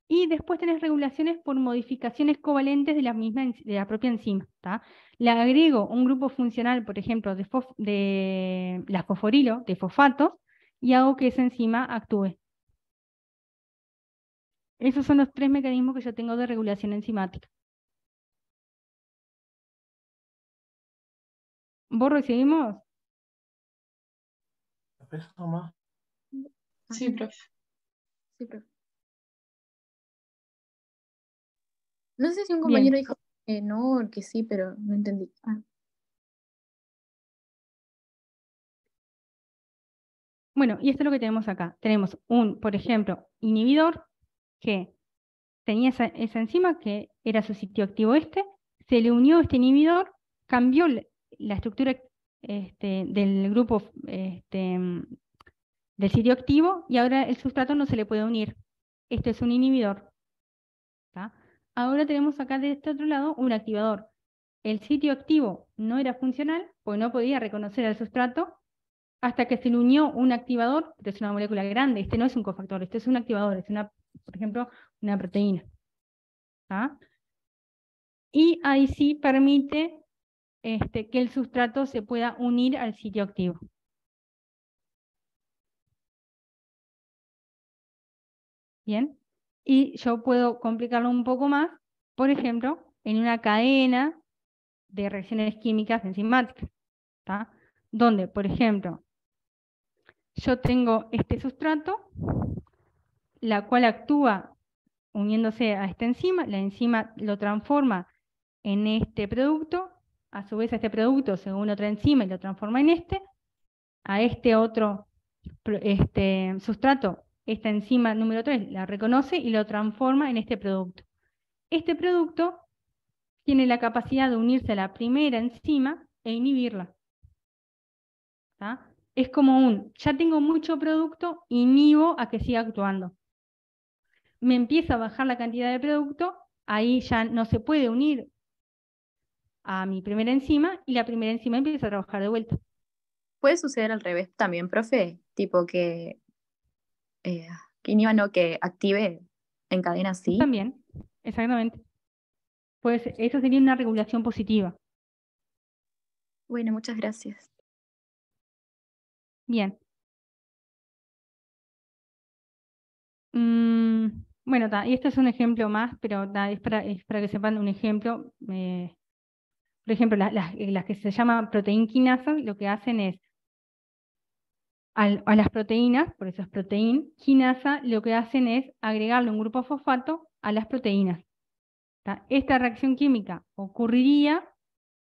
Speaker 1: Y después tenés regulaciones por modificaciones covalentes de la propia enzima. Le agrego un grupo funcional, por ejemplo, de la fosforilo, de fosfatos, y hago que esa enzima actúe. Esos son los 3 mecanismos que yo tengo de regulación enzimática. ¿Borro y seguimos?
Speaker 4: Sí, profe.
Speaker 3: Sí, profe. No sé si un
Speaker 1: Bien.
Speaker 3: compañero dijo que no, que sí, pero no entendí.
Speaker 1: Bueno, y esto es lo que tenemos acá. Tenemos por ejemplo, inhibidor que tenía esa enzima que era su sitio activo se le unió este inhibidor, cambió la estructura del grupo del sitio activo y ahora el sustrato no se le puede unir. Esto es un inhibidor. Ahora tenemos acá de este otro lado un activador. El sitio activo no era funcional, porque no podía reconocer al sustrato, hasta que se le unió un activador, que es una molécula grande. Este no es un cofactor, este es un activador, es por ejemplo, una proteína. Y ahí sí permite que el sustrato se pueda unir al sitio activo. Bien, y yo puedo complicarlo un poco más, por ejemplo, en una cadena de reacciones químicas enzimáticas, donde, por ejemplo, yo tengo este sustrato, la cual actúa uniéndose a esta enzima, la enzima lo transforma en este producto, a su vez a este producto se une otra enzima y lo transforma en a este otro sustrato, esta enzima número 3 la reconoce y lo transforma en este producto. Este producto tiene la capacidad de unirse a la primera enzima e inhibirla. Es como ya tengo mucho producto, inhibo a que siga actuando. Me empieza a bajar la cantidad de producto, ahí ya no se puede unir a mi primera enzima y la primera enzima empieza a trabajar de vuelta.
Speaker 3: ¿Puede suceder al revés también, profe? Tipo que inhiba no, que active en cadena sí.
Speaker 1: También, exactamente. Pues eso sería una regulación positiva.
Speaker 9: Bueno, muchas gracias.
Speaker 1: Bien. Bueno, y este es un ejemplo más, pero es para que sepan un ejemplo. Por ejemplo, las que se llaman proteínquinasas, lo que hacen es, a las proteínas, por eso es proteínquinasa, lo que hacen es agregarle un grupo fosfato a las proteínas. Esta reacción química ocurriría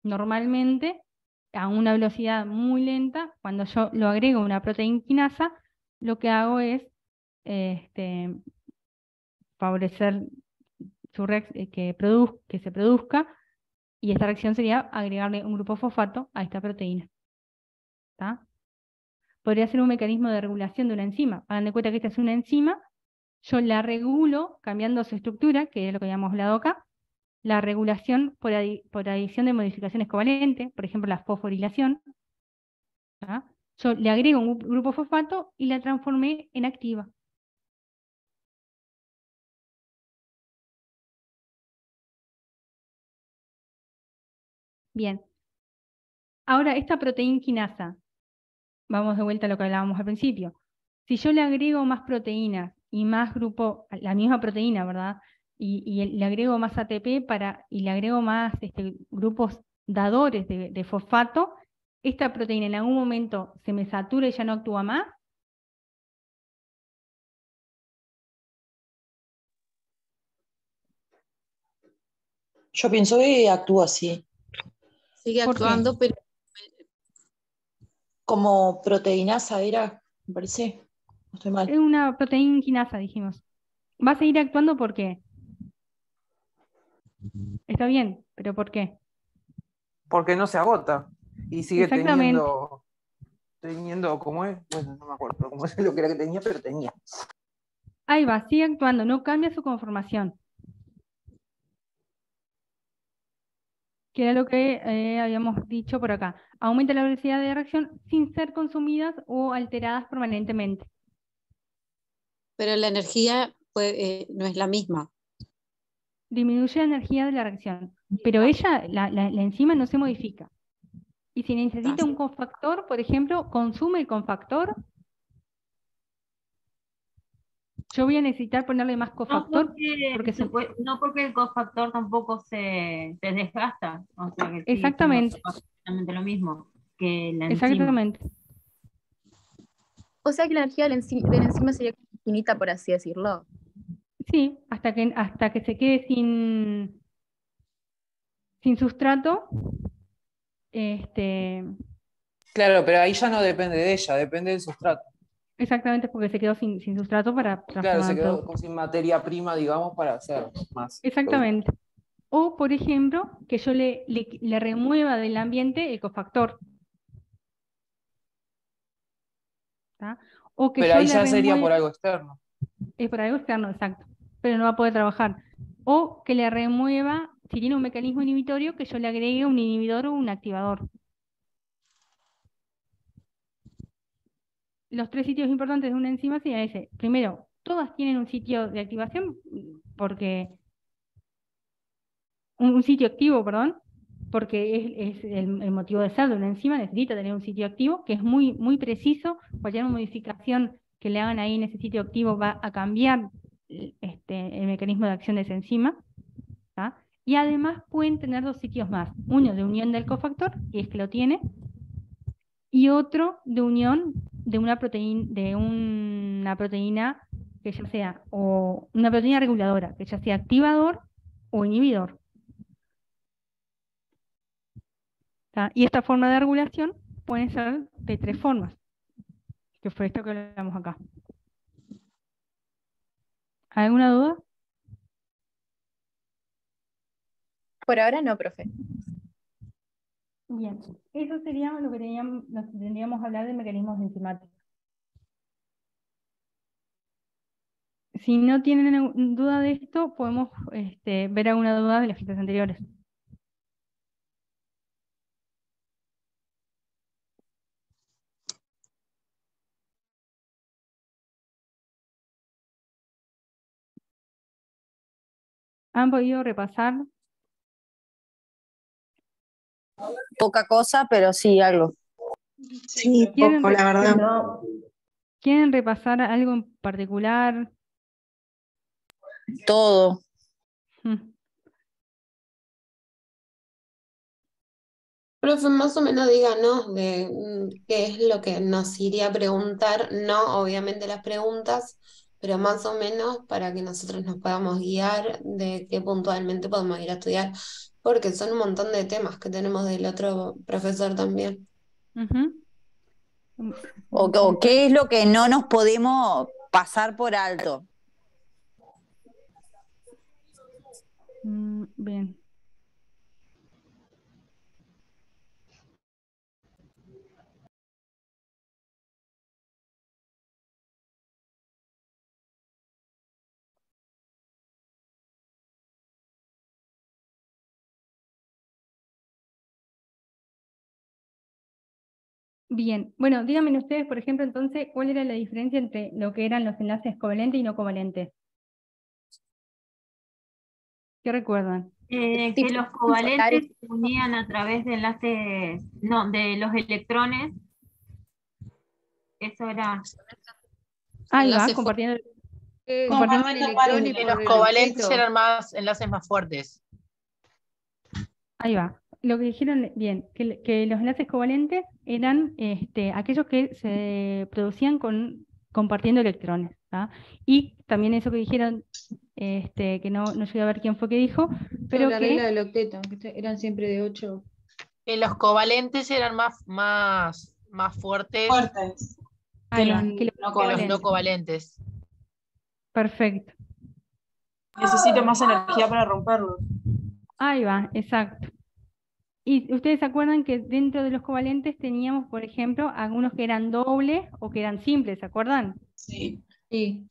Speaker 1: normalmente a una velocidad muy lenta. Cuando yo lo agrego a una proteínquinasa, lo que hago es favorecer que se produzca, y esta reacción sería agregarle un grupo fosfato a esta proteína. ¿Tá? Podría ser un mecanismo de regulación de una enzima. Hagan de cuenta que esta es una enzima, yo la regulo cambiando su estructura, que es lo que habíamos hablado acá, la regulación por adición de modificaciones covalentes, por ejemplo la fosforilación. ¿Tá? Yo le agrego un grupo fosfato y la transformé en activa. Bien. Ahora, esta proteínquinasa, vamos de vuelta a lo que hablábamos al principio. Si yo le agrego más proteínas y más grupo, la misma proteína, ¿verdad? Y le agrego más ATP y le agrego más grupos dadores de fosfato, esta proteína en algún momento se me satura y ya no actúa más.
Speaker 10: Yo pienso que actúa así,
Speaker 7: Sigue
Speaker 1: ¿Por qué?
Speaker 7: actuando, pero
Speaker 10: como proteinasa era, me parece. No estoy mal.
Speaker 1: Es una proteínquinasa, dijimos. Va a seguir actuando porque está bien, pero ¿por qué?
Speaker 5: Porque no se agota y sigue
Speaker 1: Exactamente.
Speaker 5: teniendo, ¿cómo es? Bueno, no me acuerdo cómo es lo que era que tenía, pero tenía.
Speaker 1: Ahí va, sigue actuando, no cambia su conformación. Que era lo que habíamos dicho por acá. Aumenta la velocidad de reacción sin ser consumidas o alteradas permanentemente.
Speaker 11: Pero la energía no es la misma.
Speaker 1: Disminuye la energía de la reacción, pero ella, la enzima no se modifica. Y si necesita un cofactor, por ejemplo, consume el cofactor. Yo voy a necesitar ponerle más
Speaker 8: No
Speaker 1: cofactor.
Speaker 8: no porque el cofactor tampoco se desgasta. O sea que sigue siendo
Speaker 1: Exactamente.
Speaker 8: exactamente lo mismo que la enzima.
Speaker 1: Exactamente.
Speaker 3: O sea que la energía de la enzima sería infinita, por así decirlo.
Speaker 1: Sí, hasta que se quede sin sustrato.
Speaker 5: Claro, pero ahí ya no depende de ella, depende del sustrato.
Speaker 1: Exactamente, porque se quedó sin sustrato para
Speaker 5: Claro,
Speaker 1: transformar
Speaker 5: se
Speaker 1: en
Speaker 5: quedó
Speaker 1: producto.
Speaker 5: sin materia prima, digamos, para hacer más.
Speaker 1: Exactamente. O, por ejemplo, que yo le remueva del ambiente el cofactor. ¿Tá? O que
Speaker 5: Pero
Speaker 1: yo
Speaker 5: ahí
Speaker 1: le
Speaker 5: ya sería por
Speaker 1: remueva,
Speaker 5: algo externo.
Speaker 1: es por algo externo, exacto, pero no va a poder trabajar. O que le remueva, si tiene un mecanismo inhibitorio, que yo le agregue un inhibidor o un activador. Los 3 sitios importantes de una enzima serían ese. Primero, todas tienen un sitio de activación, porque un sitio activo, perdón, porque es el motivo de ser de una enzima, necesita tener un sitio activo que es muy, muy preciso. Cualquier modificación que le hagan ahí en ese sitio activo va a cambiar el mecanismo de acción de esa enzima. ¿Tá? Y además pueden tener 2 sitios más, uno de unión del cofactor, que es que lo tiene, y otro de unión de una proteína que ya sea, o una proteína reguladora, que ya sea activador o inhibidor. ¿Tá? Y esta forma de regulación puede ser de 3 formas, que fue esto que hablamos acá. ¿Alguna duda?
Speaker 3: Por ahora no, profe.
Speaker 1: Bien, eso sería lo que tendríamos que hablar de mecanismos enzimáticos. Si no tienen duda de esto, podemos ver alguna duda de las clases anteriores. ¿Han podido repasar
Speaker 12: poca cosa, pero sí algo.
Speaker 10: Sí,
Speaker 1: ¿Quieren,
Speaker 10: poco, la verdad.
Speaker 2: No,
Speaker 1: ¿quieren repasar algo en particular?
Speaker 12: Todo.
Speaker 1: Mm.
Speaker 7: Profe, más o menos díganos de qué es lo que nos iría a preguntar, no obviamente las preguntas, pero más o menos para que nosotros nos podamos guiar de qué puntualmente podemos ir a estudiar, porque son un montón de temas que tenemos del otro profesor también.
Speaker 1: Ujú.
Speaker 12: O qué es lo que no nos podemos pasar por alto.
Speaker 1: Bien. Bien, bueno, díganme ustedes, por ejemplo, entonces, ¿cuál era la diferencia entre lo que eran los enlaces covalentes y no covalentes? ¿Qué recuerdan?
Speaker 8: Que los covalentes se unían a través de enlaces, no, de los electrones. Eso era.
Speaker 1: Ahí va,
Speaker 11: Enlaces
Speaker 1: compartiendo el
Speaker 13: Normalmente
Speaker 1: electrón y
Speaker 13: que
Speaker 1: por
Speaker 13: los
Speaker 1: el
Speaker 13: covalentes
Speaker 1: objeto.
Speaker 13: eran enlaces más fuertes.
Speaker 1: Ahí va. Lo que dijeron, bien, que los enlaces covalentes eran aquellos que se producían compartiendo electrones, ¿tá? Y también eso que dijeron, que no llegué a ver quién fue que dijo, pero
Speaker 10: la
Speaker 1: que
Speaker 10: regla del octeto, que eran siempre de 8.
Speaker 13: Que los covalentes eran más fuertes
Speaker 1: ahí
Speaker 13: que
Speaker 1: va,
Speaker 13: los,
Speaker 1: que los
Speaker 13: no que los no covalentes.
Speaker 1: Perfecto.
Speaker 4: Necesito más energía para romperlo.
Speaker 1: Ahí va, exacto. Y ustedes se acuerdan que dentro de los covalentes teníamos, por ejemplo, algunos que eran dobles o que eran simples, ¿se acuerdan?
Speaker 4: Sí.
Speaker 10: Sí.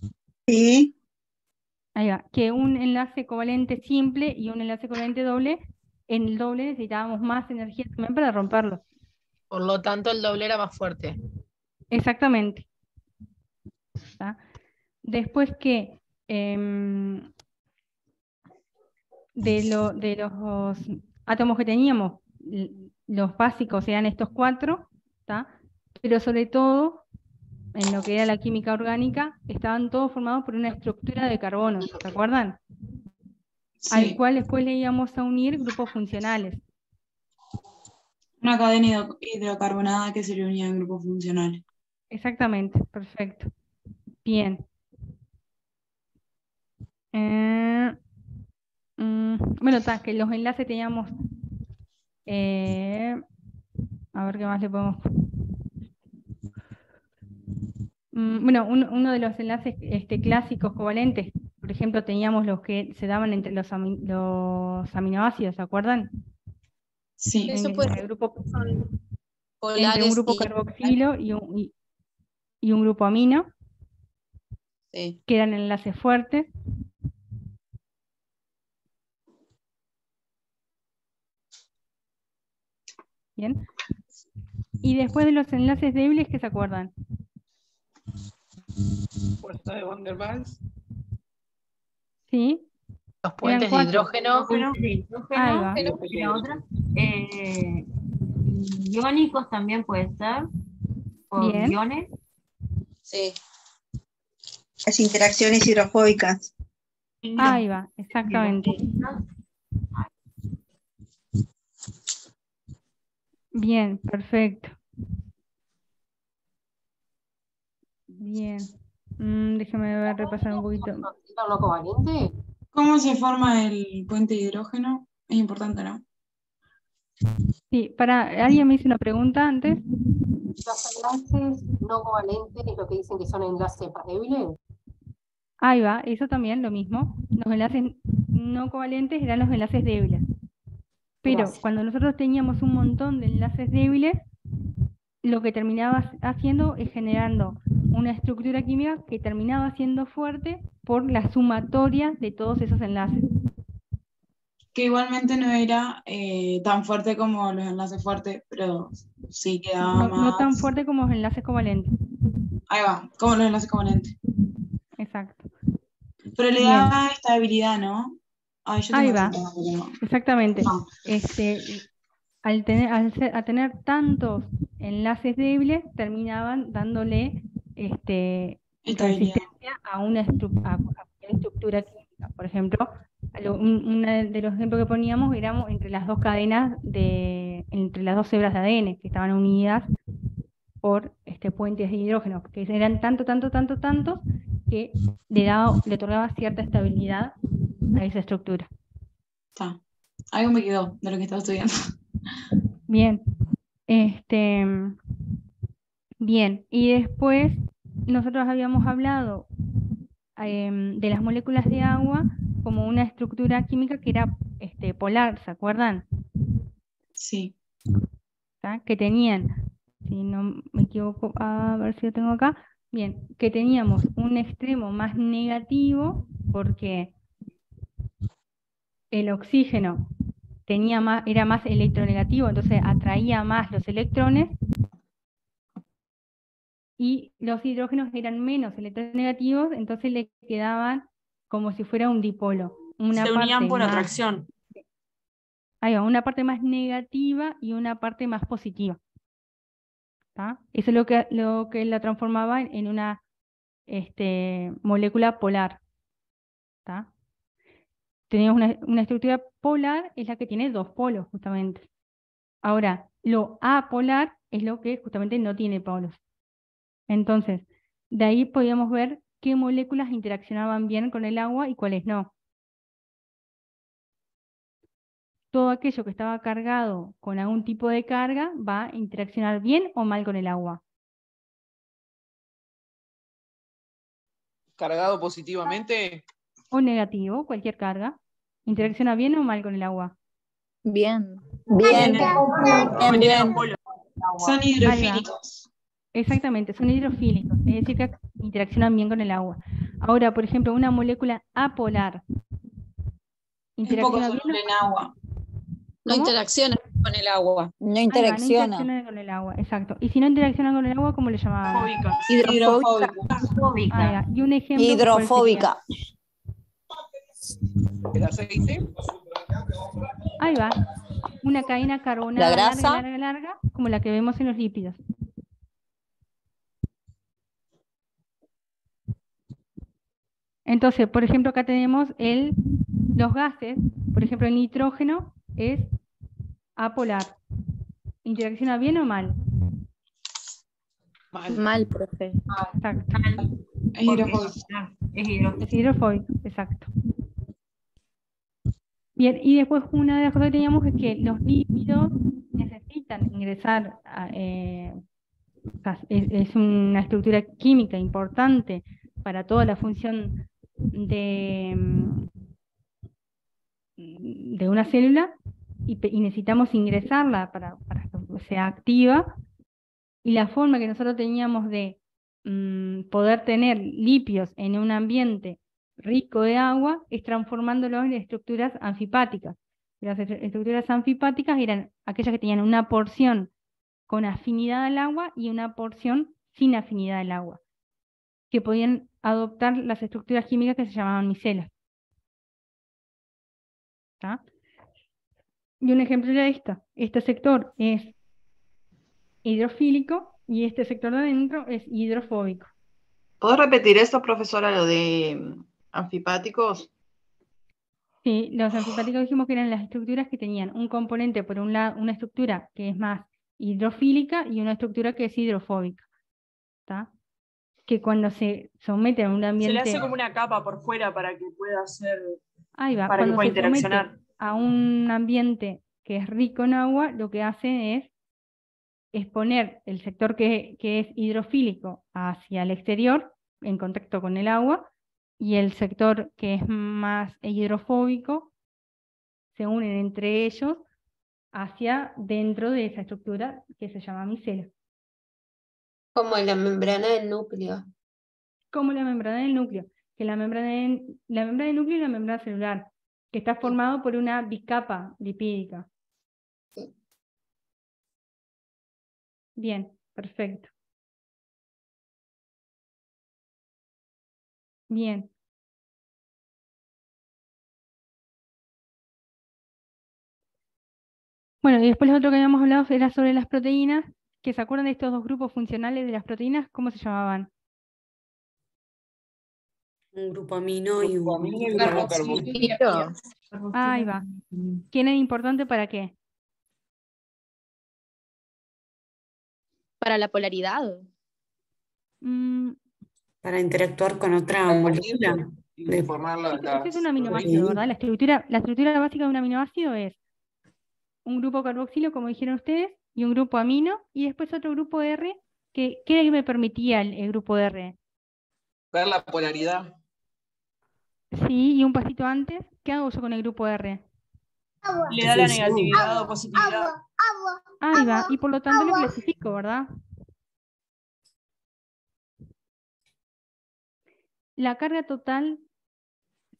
Speaker 1: Ahí va, que un enlace covalente simple y un enlace covalente doble, en el doble necesitábamos más energía también para romperlo.
Speaker 13: Por lo tanto, el doble era más fuerte.
Speaker 1: Exactamente. ¿Tá? Después que de los átomos que teníamos, los básicos eran estos 4, ¿tá? Pero sobre todo, en lo que era la química orgánica, estaban todos formados por una estructura de carbono, ¿se acuerdan? Al cual después le íbamos a unir grupos funcionales.
Speaker 4: Una cadena hidrocarbonada que se le unía en grupos funcionales.
Speaker 1: Exactamente, perfecto. Bien. Bueno, que los enlaces teníamos... a ver qué más le podemos... bueno, uno de los enlaces clásicos covalentes, por ejemplo, teníamos los que se daban entre los aminoácidos, ¿se acuerdan?
Speaker 4: Sí.
Speaker 11: Eso puede
Speaker 1: El
Speaker 11: ser
Speaker 1: grupo, entre un
Speaker 11: polares
Speaker 1: grupo carboxilo y un grupo amino,
Speaker 11: sí.
Speaker 1: que eran enlaces fuertes. Bien. Y después de los enlaces débiles, ¿qué se acuerdan?
Speaker 5: Fuerza de Van der Waals.
Speaker 1: Sí.
Speaker 13: Los puentes de hidrógeno.
Speaker 1: Ahí va.
Speaker 8: La otra. Iónicos también puede ser. Por
Speaker 1: Bien.
Speaker 8: iones.
Speaker 11: Sí.
Speaker 10: Las interacciones hidrofóbicas.
Speaker 1: Ahí va, exactamente. Bien, perfecto. Bien. Déjame ver, repasar un poquito.
Speaker 13: ¿Lo covalente?
Speaker 4: ¿Cómo se forma el puente de hidrógeno? Es importante, ¿no?
Speaker 1: Sí, ¿alguien me hizo una pregunta antes?
Speaker 13: Los enlaces no covalentes es lo que dicen que son enlaces más débiles.
Speaker 1: Ahí va, eso también, lo mismo. Los enlaces no covalentes eran los enlaces débiles. Pero
Speaker 13: Gracias.
Speaker 1: cuando nosotros teníamos un montón de enlaces débiles, lo que terminaba haciendo es generando una estructura química que terminaba siendo fuerte por la sumatoria de todos esos enlaces.
Speaker 4: Que igualmente no era tan fuerte como los enlaces fuertes, pero sí quedaba
Speaker 1: No tan
Speaker 4: más...
Speaker 1: fuerte como los enlaces covalentes.
Speaker 4: Ahí va, como los enlaces covalentes.
Speaker 1: Exacto.
Speaker 4: Pero le
Speaker 1: Bien.
Speaker 4: da estabilidad, ¿no? Ay, yo
Speaker 1: Ahí
Speaker 4: tengo
Speaker 1: va,
Speaker 4: ese tema, pero no.
Speaker 1: exactamente.
Speaker 4: No.
Speaker 1: al tener tantos enlaces débiles, terminaban dándole
Speaker 4: Estabilidad.
Speaker 1: resistencia a cualquier estructura química. Por ejemplo, uno de los ejemplos que poníamos éramos entre las dos cadenas entre las dos hebras de ADN que estaban unidas por puentes de hidrógeno, que eran tantos que le otorgaba cierta estabilidad a esa estructura.
Speaker 4: Está. Algo me quedó de lo que estaba estudiando.
Speaker 1: Bien. Bien, y después nosotros habíamos hablado de las moléculas de agua como una estructura química que era polar, ¿se acuerdan?
Speaker 4: Sí.
Speaker 1: ¿Tá? Que tenían, si no me equivoco, a ver si lo tengo acá, bien, que teníamos un extremo más negativo porque el oxígeno era más electronegativo, entonces atraía más los electrones, y los hidrógenos eran menos electronegativos, entonces le quedaban como si fuera un dipolo.
Speaker 14: Se unían por atracción.
Speaker 1: Ahí va, una parte más negativa y una parte más positiva. ¿Tá? Eso es lo que la transformaba en una molécula polar. ¿Tá? Teníamos una estructura polar, es la que tiene dos polos, justamente. Ahora, lo apolar es lo que justamente no tiene polos. Entonces, de ahí podíamos ver qué moléculas interaccionaban bien con el agua y cuáles no. Todo aquello que estaba cargado con algún tipo de carga va a interaccionar bien o mal con el agua.
Speaker 5: Cargado positivamente.
Speaker 1: O negativo, cualquier carga. ¿Interacciona bien o mal con el agua?
Speaker 3: Bien.
Speaker 12: Bien. Bien.
Speaker 4: Son hidrofílicos.
Speaker 1: Exactamente, son hidrofílicos, es decir, que interaccionan bien con el agua. Ahora, por ejemplo, una molécula apolar.
Speaker 4: Un poco
Speaker 1: ¿Interacciona bien?
Speaker 4: soluble en agua.
Speaker 11: No interacciona con el agua.
Speaker 12: No
Speaker 1: No interacciona con el agua, exacto. Y si no interacciona con el agua, ¿cómo le llamábamos?
Speaker 11: Hidrofóbica.
Speaker 1: Y un ejemplo.
Speaker 12: Hidrofóbica.
Speaker 5: ¿El aceite?
Speaker 1: Ahí va. Una cadena carbonada
Speaker 12: ¿La grasa?
Speaker 1: larga, como la que vemos en los lípidos. Entonces, por ejemplo, acá tenemos los gases. Por ejemplo, el nitrógeno es apolar. ¿Interacciona bien o mal?
Speaker 3: Mal, profe.
Speaker 1: Exacto.
Speaker 4: Es hidrofóbico.
Speaker 1: Es hidrofóbico, exacto. Bien, y después una de las cosas que teníamos es que los lípidos necesitan ingresar es una estructura química importante para toda la función de una célula, y necesitamos ingresarla para que sea activa, y la forma que nosotros teníamos de poder tener lípidos en un ambiente rico de agua es transformándolos en estructuras anfipáticas. Las estructuras anfipáticas eran aquellas que tenían una porción con afinidad al agua y una porción sin afinidad al agua, que podían adoptar las estructuras químicas que se llamaban micelas. ¿Tá? Y un ejemplo era este sector es hidrofílico y este sector de adentro es hidrofóbico.
Speaker 10: ¿Puedo repetir esto, profesora, lo de anfipáticos?
Speaker 1: Sí, los anfipáticos dijimos que eran las estructuras que tenían un componente, por un lado, una estructura que es más hidrofílica y una estructura que es hidrofóbica. ¿Tá? Que cuando se somete a un ambiente...
Speaker 14: Se le hace como una capa por fuera para que pueda hacer...
Speaker 1: Ahí va,
Speaker 14: para que
Speaker 1: cuando
Speaker 14: pueda
Speaker 1: se somete
Speaker 14: interaccionar.
Speaker 1: a un ambiente que es rico en agua, lo que hace es exponer el sector que es hidrofílico hacia el exterior, en contacto con el agua, y el sector que es más hidrofóbico se unen entre ellos hacia dentro de esa estructura que se llama micela.
Speaker 7: Como la membrana del núcleo.
Speaker 1: Como la membrana del núcleo, que la membrana del núcleo y la membrana celular, que está formado por una bicapa lipídica. Bien, perfecto. Bien. Bueno, y después lo otro que habíamos hablado era sobre las proteínas, que se acuerdan de estos dos grupos funcionales de las proteínas, ¿cómo se llamaban?
Speaker 15: Un grupo amino y
Speaker 5: Grupo
Speaker 15: un
Speaker 5: amino y
Speaker 15: grupo
Speaker 5: grupo
Speaker 15: carboxilo.
Speaker 5: carboxilo.
Speaker 1: Ahí va. ¿Quién es importante para qué?
Speaker 3: Para la polaridad.
Speaker 1: Mm,
Speaker 15: Para interactuar con otra
Speaker 5: Para
Speaker 15: molécula.
Speaker 5: unirlo y formar
Speaker 1: ese es un
Speaker 5: las
Speaker 1: aminoácido,
Speaker 5: proteínas.
Speaker 1: ¿verdad? La estructura básica de un aminoácido es un grupo carboxilo, como dijeron ustedes, y un grupo amino, y después otro grupo R, ¿qué era que me permitía el grupo R?
Speaker 5: Ver la polaridad.
Speaker 1: Sí, y un pasito antes, ¿qué hago yo con el grupo R?
Speaker 14: Le da la negatividad o positividad.
Speaker 1: Ahí va, y por lo tanto lo clasifico, ¿verdad? La carga total,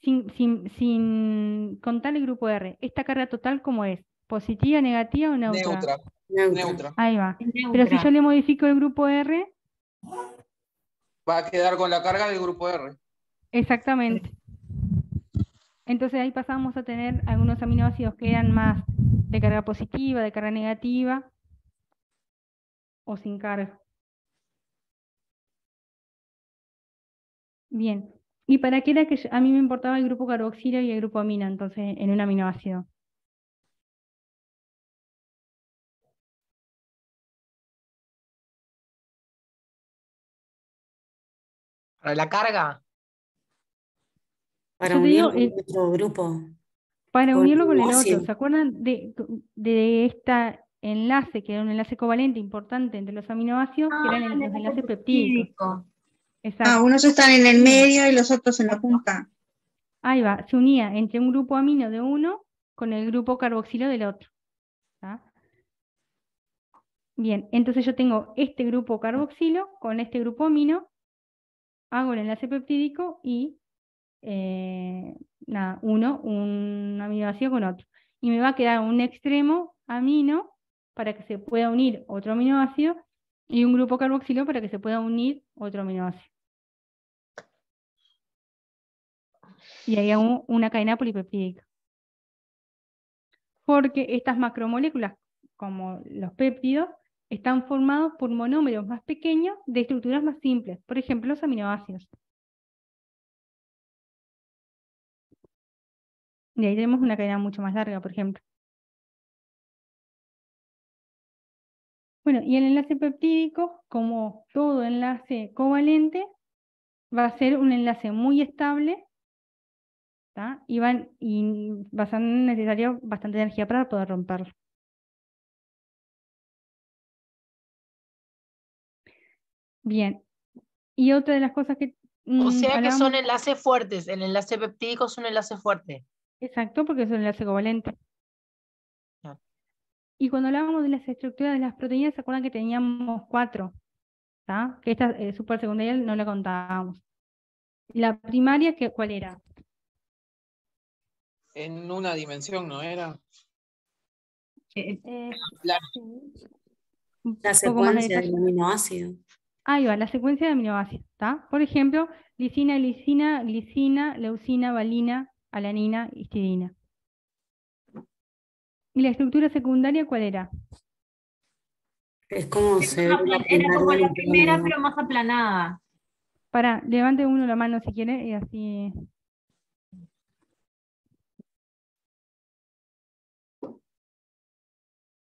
Speaker 1: sin contar el grupo R, ¿esta carga total cómo es? ¿Positiva, negativa o neutra?
Speaker 5: Neutra.
Speaker 1: Ahí va. Pero si yo le modifico el grupo R,
Speaker 5: Va a quedar con la carga del grupo R.
Speaker 1: exactamente. Entonces ahí pasamos a tener algunos aminoácidos que eran más de carga positiva, de carga negativa, o sin carga. Bien. ¿Y para qué era que a mí me importaba el grupo carboxilo y el grupo amino, entonces, en un aminoácido?
Speaker 16: Para la carga.
Speaker 15: Para
Speaker 1: Yo te digo,
Speaker 15: unirlo con otro grupo.
Speaker 1: para
Speaker 15: con
Speaker 1: unirlo con el
Speaker 15: aminoácido.
Speaker 1: otro. ¿Se acuerdan de este enlace, que era un enlace covalente importante entre los aminoácidos, que eran los enlaces peptídicos? Exacto.
Speaker 17: Unos están en el medio y los otros en la punta.
Speaker 1: Ahí va, se unía entre un grupo amino de uno con el grupo carboxilo del otro. ¿Tá? Bien, entonces yo tengo este grupo carboxilo con este grupo amino, hago el enlace peptídico y uno un aminoácido con otro. Y me va a quedar un extremo amino para que se pueda unir otro aminoácido y un grupo carboxilo para que se pueda unir otro aminoácido. Y ahí hago una cadena polipeptídica. Porque estas macromoléculas, como los péptidos, están formados por monómeros más pequeños de estructuras más simples, por ejemplo, los aminoácidos. Y ahí tenemos una cadena mucho más larga, por ejemplo. Bueno, y el enlace peptídico, como todo enlace covalente, va a ser un enlace muy estable, ¿tá? Y va a ser necesario bastante energía para poder romperlo. Bien. Y otra de las cosas que
Speaker 16: O sea que
Speaker 1: hablábamos,
Speaker 16: son enlaces fuertes. El enlace peptídico es un enlace fuerte.
Speaker 1: exacto, porque es un enlace covalente.
Speaker 16: Ah.
Speaker 1: Y cuando hablábamos de las estructuras de las proteínas, ¿se acuerdan que teníamos 4? ¿Tá? Que esta supersecundaria no la contábamos. La primaria, ¿cuál era?
Speaker 5: En una dimensión, ¿no era?
Speaker 15: La
Speaker 1: Un poco más
Speaker 15: secuencia
Speaker 1: detalle.
Speaker 15: del aminoácido.
Speaker 1: Ahí va, la secuencia de aminoácidos, ¿tá? Por ejemplo, lisina, glicina, leucina, valina, alanina, histidina. ¿Y la estructura secundaria cuál era?
Speaker 15: Es como se ve la
Speaker 8: Era como la
Speaker 15: primera
Speaker 8: primera, pero más aplanada.
Speaker 1: Levante uno la mano si quiere y así.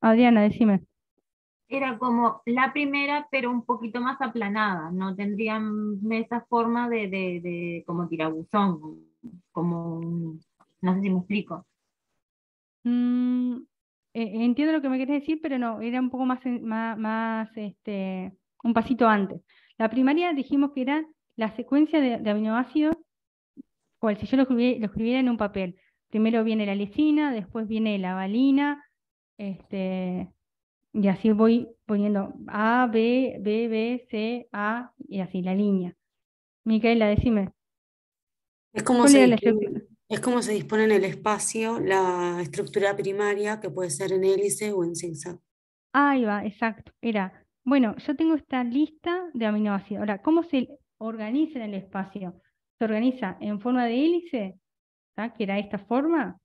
Speaker 1: Adriana, decime.
Speaker 8: Era como la primera, pero un poquito más aplanada. No tendrían esa forma de como tirabuzón, no sé si me explico.
Speaker 1: Entiendo lo que me querés decir, pero no, era un poco más, un pasito antes. La primaria dijimos que era la secuencia de aminoácidos, cual si yo lo escribiera en un papel. Primero viene la lisina, después viene la valina, y así voy poniendo A, B, C, A, y así, la línea. Micaela, decime.
Speaker 15: Es como
Speaker 1: ¿Cuál era la estructura?
Speaker 15: se dispone en el espacio la estructura primaria, que puede ser en hélice o en zigzag.
Speaker 1: Ahí va, exacto. Bueno, yo tengo esta lista de aminoácidos. Ahora, ¿cómo se organiza en el espacio? ¿Se organiza en forma de hélice, ¿tá? Que era esta forma?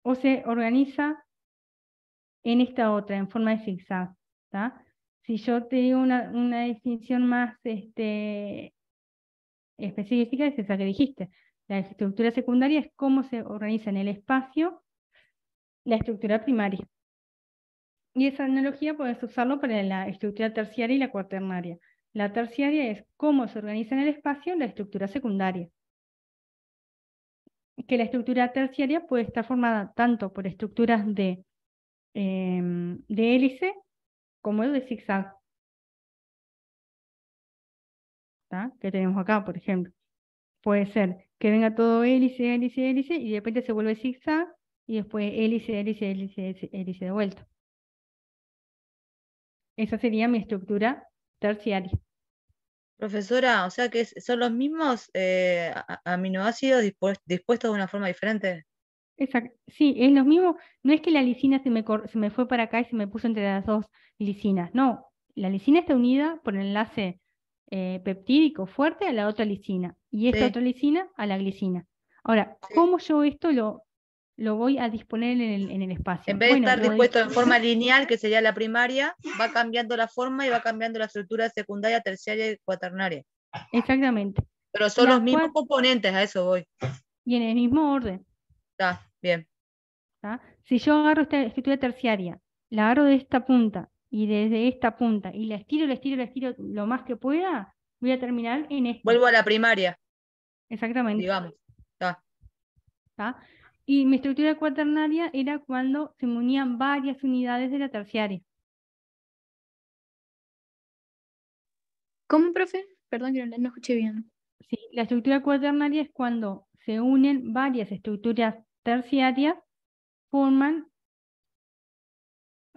Speaker 1: ¿O se organiza en esta otra, en forma de zigzag, ¿tá? Si yo te digo una definición más específica, es esa que dijiste. La estructura secundaria es cómo se organiza en el espacio la estructura primaria. Y esa analogía puedes usarlo para la estructura terciaria y la cuaternaria. La terciaria es cómo se organiza en el espacio la estructura secundaria. Que la estructura terciaria puede estar formada tanto por estructuras de hélice como de zigzag. ¿Tá? Que tenemos acá, por ejemplo. Puede ser que venga todo hélice, hélice, hélice, y de repente se vuelve zigzag, y después hélice, hélice, hélice, hélice, hélice de vuelta. Esa sería mi estructura terciaria.
Speaker 6: Profesora, o sea que son los mismos aminoácidos dispuestos de una forma diferente.
Speaker 1: Exacto. Sí, es lo mismo. No es que la lisina se me fue para acá y se me puso entre las dos lisinas. No, la lisina está unida por el enlace peptídico fuerte a la otra lisina. Y esta
Speaker 6: Sí.
Speaker 1: otra lisina a la glicina. Ahora, ¿cómo yo esto lo voy a disponer en el espacio?
Speaker 6: En vez de estar
Speaker 1: lo
Speaker 6: dispuesto en
Speaker 1: dispongo-
Speaker 6: forma lineal, que sería la primaria, va cambiando la forma y va cambiando la estructura secundaria, terciaria y cuaternaria.
Speaker 1: Exactamente.
Speaker 6: Pero son
Speaker 1: Las
Speaker 6: los mismos componentes, a eso voy.
Speaker 1: Y en el mismo orden.
Speaker 6: Está, bien.
Speaker 1: ¿Tá? Si yo agarro esta estructura terciaria, la agarro de esta punta y desde esta punta y la estiro lo más que pueda, voy a terminar en esta.
Speaker 6: Vuelvo a la primaria,
Speaker 1: Exactamente.
Speaker 6: digamos. Está.
Speaker 1: ¿Tá? Y mi estructura cuaternaria era cuando se me unían varias unidades de la terciaria.
Speaker 3: ¿Cómo, profe? Perdón que no escuché bien.
Speaker 1: Sí, la estructura cuaternaria es cuando se unen varias estructuras terciarias, forman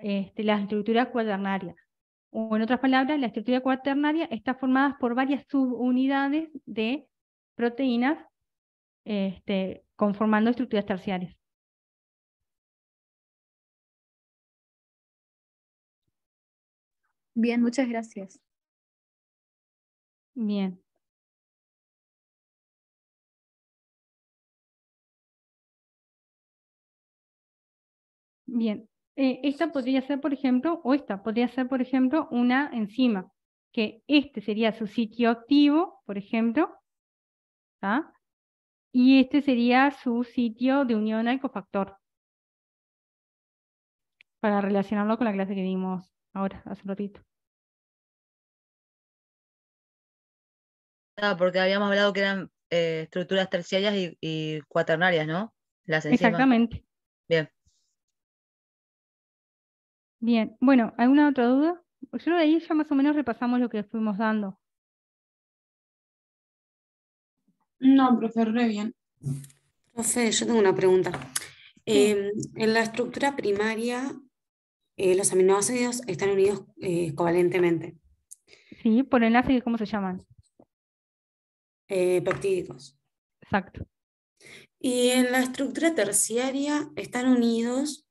Speaker 1: las estructuras cuaternarias. O en otras palabras, la estructura cuaternaria está formada por varias subunidades de proteínas conformando estructuras terciarias.
Speaker 3: Bien, muchas gracias.
Speaker 1: Bien. Bien. Esta podría ser, por ejemplo, una enzima, que este sería su sitio activo, por ejemplo, ¿tá? Y este sería su sitio de unión al cofactor, para relacionarlo con la clase que dimos ahora, hace un ratito.
Speaker 6: Ah, porque habíamos hablado que eran estructuras terciarias y cuaternarias, ¿no? Las enzimas.
Speaker 1: Exactamente.
Speaker 6: Bien.
Speaker 1: Bien. Bueno, ¿alguna otra duda? Yo creo que ahí ya más o menos repasamos lo que fuimos dando.
Speaker 4: No, profe, re bien.
Speaker 15: Profe, yo tengo una pregunta. En la estructura primaria, los aminoácidos están unidos covalentemente,
Speaker 1: Sí, por enlace, ¿cómo se llaman?
Speaker 15: peptídicos.
Speaker 1: Exacto.
Speaker 15: Y en la estructura terciaria están unidos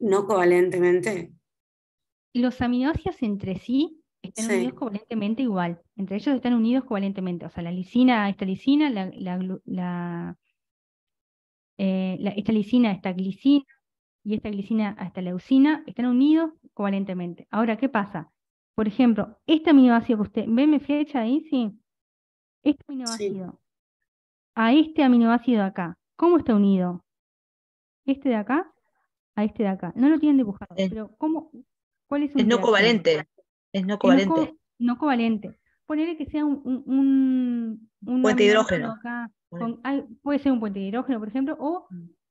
Speaker 15: no covalentemente.
Speaker 1: Los aminoácidos entre sí están unidos covalentemente igual. Entre ellos están unidos covalentemente. O sea, la lisina a esta lisina, esta lisina a esta glicina y esta glicina a esta leucina están unidos covalentemente. Ahora, ¿qué pasa? Por ejemplo, este aminoácido que usted ve mi flecha ahí, sí. Este aminoácido a este aminoácido de acá, ¿cómo está unido? Este de acá a este de acá. No lo tienen dibujado, pero ¿cuál es su
Speaker 6: Es no
Speaker 1: interacción?
Speaker 6: covalente. Es no
Speaker 1: Es
Speaker 6: covalente.
Speaker 1: no covalente. Ponele que sea un
Speaker 6: Puente de
Speaker 1: aminoácido
Speaker 6: hidrógeno.
Speaker 1: acá, puede ser un puente de hidrógeno, por ejemplo, o,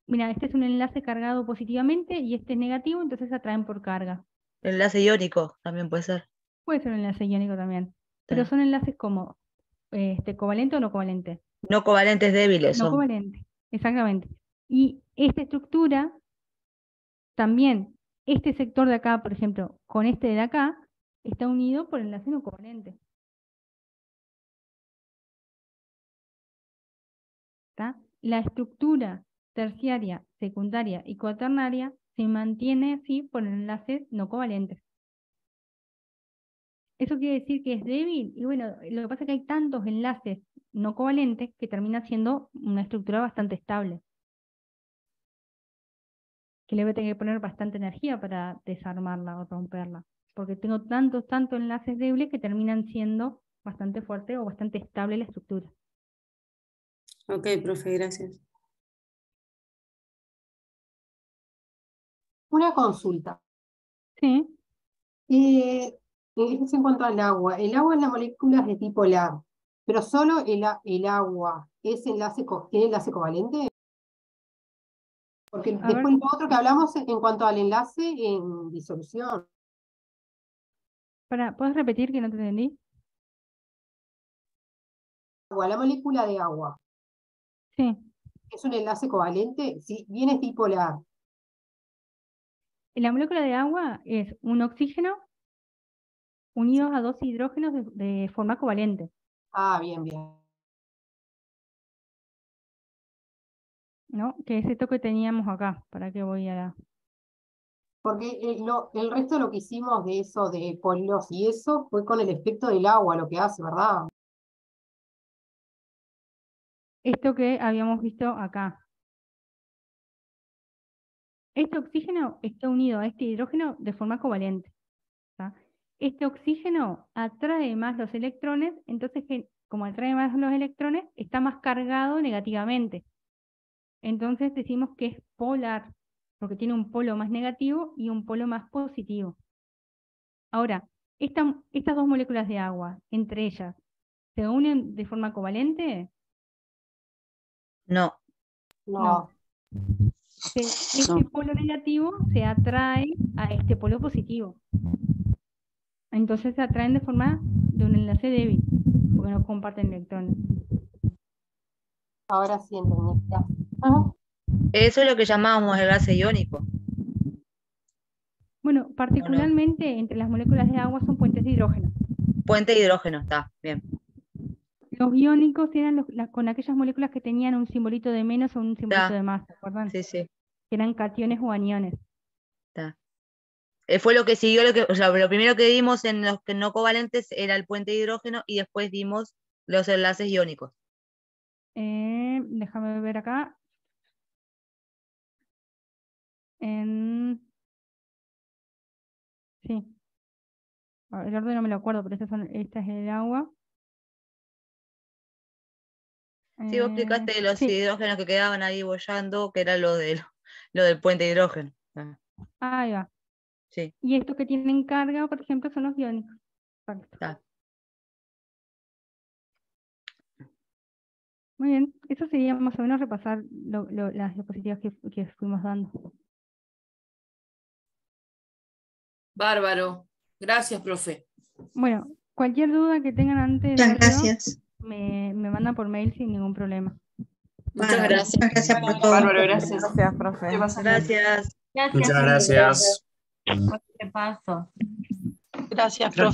Speaker 1: mira, este es un enlace cargado positivamente y este es negativo, entonces atraen por carga.
Speaker 6: Enlace iónico también puede ser.
Speaker 1: Puede ser un enlace iónico también, pero
Speaker 6: Sí.
Speaker 1: son enlaces como covalente o no covalente.
Speaker 6: No covalentes débiles
Speaker 1: No
Speaker 6: son.
Speaker 1: covalente, exactamente. Y esta estructura, también, este sector de acá, por ejemplo, con este de acá, está unido por enlace no covalente. ¿Tá? La estructura terciaria, secundaria y cuaternaria se mantiene así por enlaces no covalentes. ¿Eso quiere decir que es débil? Y bueno, lo que pasa es que hay tantos enlaces no covalentes que termina siendo una estructura bastante estable. que le voy a tener que poner bastante energía para desarmarla o romperla, porque tengo tantos enlaces débiles que terminan siendo bastante fuerte o bastante estable la estructura.
Speaker 15: Ok, profe, gracias.
Speaker 13: Una consulta.
Speaker 1: Sí.
Speaker 13: Es en cuanto al agua. El agua es la molécula de tipo LAR, pero solo el agua tiene enlace covalente. Porque
Speaker 1: A
Speaker 13: después
Speaker 1: ver.
Speaker 13: lo otro que hablamos en cuanto al enlace en disolución.
Speaker 1: ¿Puedes repetir que no te entendí?
Speaker 13: La molécula de agua.
Speaker 1: Sí.
Speaker 13: ¿Es un enlace covalente? Sí, bien es tipo LAR.
Speaker 1: La molécula de agua es un oxígeno unidos a dos hidrógenos de forma covalente.
Speaker 13: Ah, bien.
Speaker 1: ¿No? Que es esto que teníamos acá. ¿Para qué voy a la...?
Speaker 13: Porque el resto de lo que hicimos de eso, de polilos y eso, fue con el efecto del agua lo que hace, ¿verdad?
Speaker 1: Esto que habíamos visto acá. Este oxígeno está unido a este hidrógeno de forma covalente. ¿Tá? Este oxígeno atrae más los electrones, entonces como atrae más los electrones, está más cargado negativamente. Entonces decimos que es polar, porque tiene un polo más negativo y un polo más positivo. Ahora, estas dos moléculas de agua, entre ellas, ¿se unen de forma covalente?
Speaker 6: No.
Speaker 13: No.
Speaker 1: Este polo negativo se atrae a este polo positivo. Entonces se atraen de forma de un enlace débil, porque no comparten electrones.
Speaker 13: Ahora sí entendí.
Speaker 6: Eso es lo que llamábamos enlace iónico.
Speaker 1: Bueno, particularmente entre las moléculas de agua son puentes de hidrógeno.
Speaker 6: Puente de hidrógeno, está, bien.
Speaker 1: Los iónicos eran con aquellas moléculas que tenían un simbolito de menos o un simbolito de más, ¿se acuerdan?
Speaker 6: Sí.
Speaker 1: Que eran cationes o aniones.
Speaker 6: Está. Fue lo que siguió, lo primero que vimos en los no covalentes era el puente de hidrógeno y después vimos los enlaces iónicos.
Speaker 1: Déjame ver acá. Sí. El orden no me lo acuerdo, pero esta es el agua.
Speaker 6: Sí, vos explicaste los
Speaker 1: Sí.
Speaker 6: hidrógenos que quedaban ahí bollando, que era lo del puente de hidrógeno.
Speaker 1: Ahí va.
Speaker 6: Sí.
Speaker 1: Y estos que tienen carga, por ejemplo, son los iónicos. Exacto. Muy bien, eso sería más o menos repasar las diapositivas que fuimos dando.
Speaker 18: Bárbaro. Gracias, profe.
Speaker 1: Bueno, cualquier duda que tengan antes
Speaker 17: Muchas gracias.
Speaker 1: me mandan por mail sin ningún problema.
Speaker 18: Muchas gracias.
Speaker 17: Muchas gracias por todo.
Speaker 10: Bárbaro, gracias.
Speaker 5: Gracias, profe.
Speaker 6: Gracias.
Speaker 8: Gracias.
Speaker 19: Muchas gracias.
Speaker 8: ¿Qué pasó?
Speaker 16: Gracias, profe.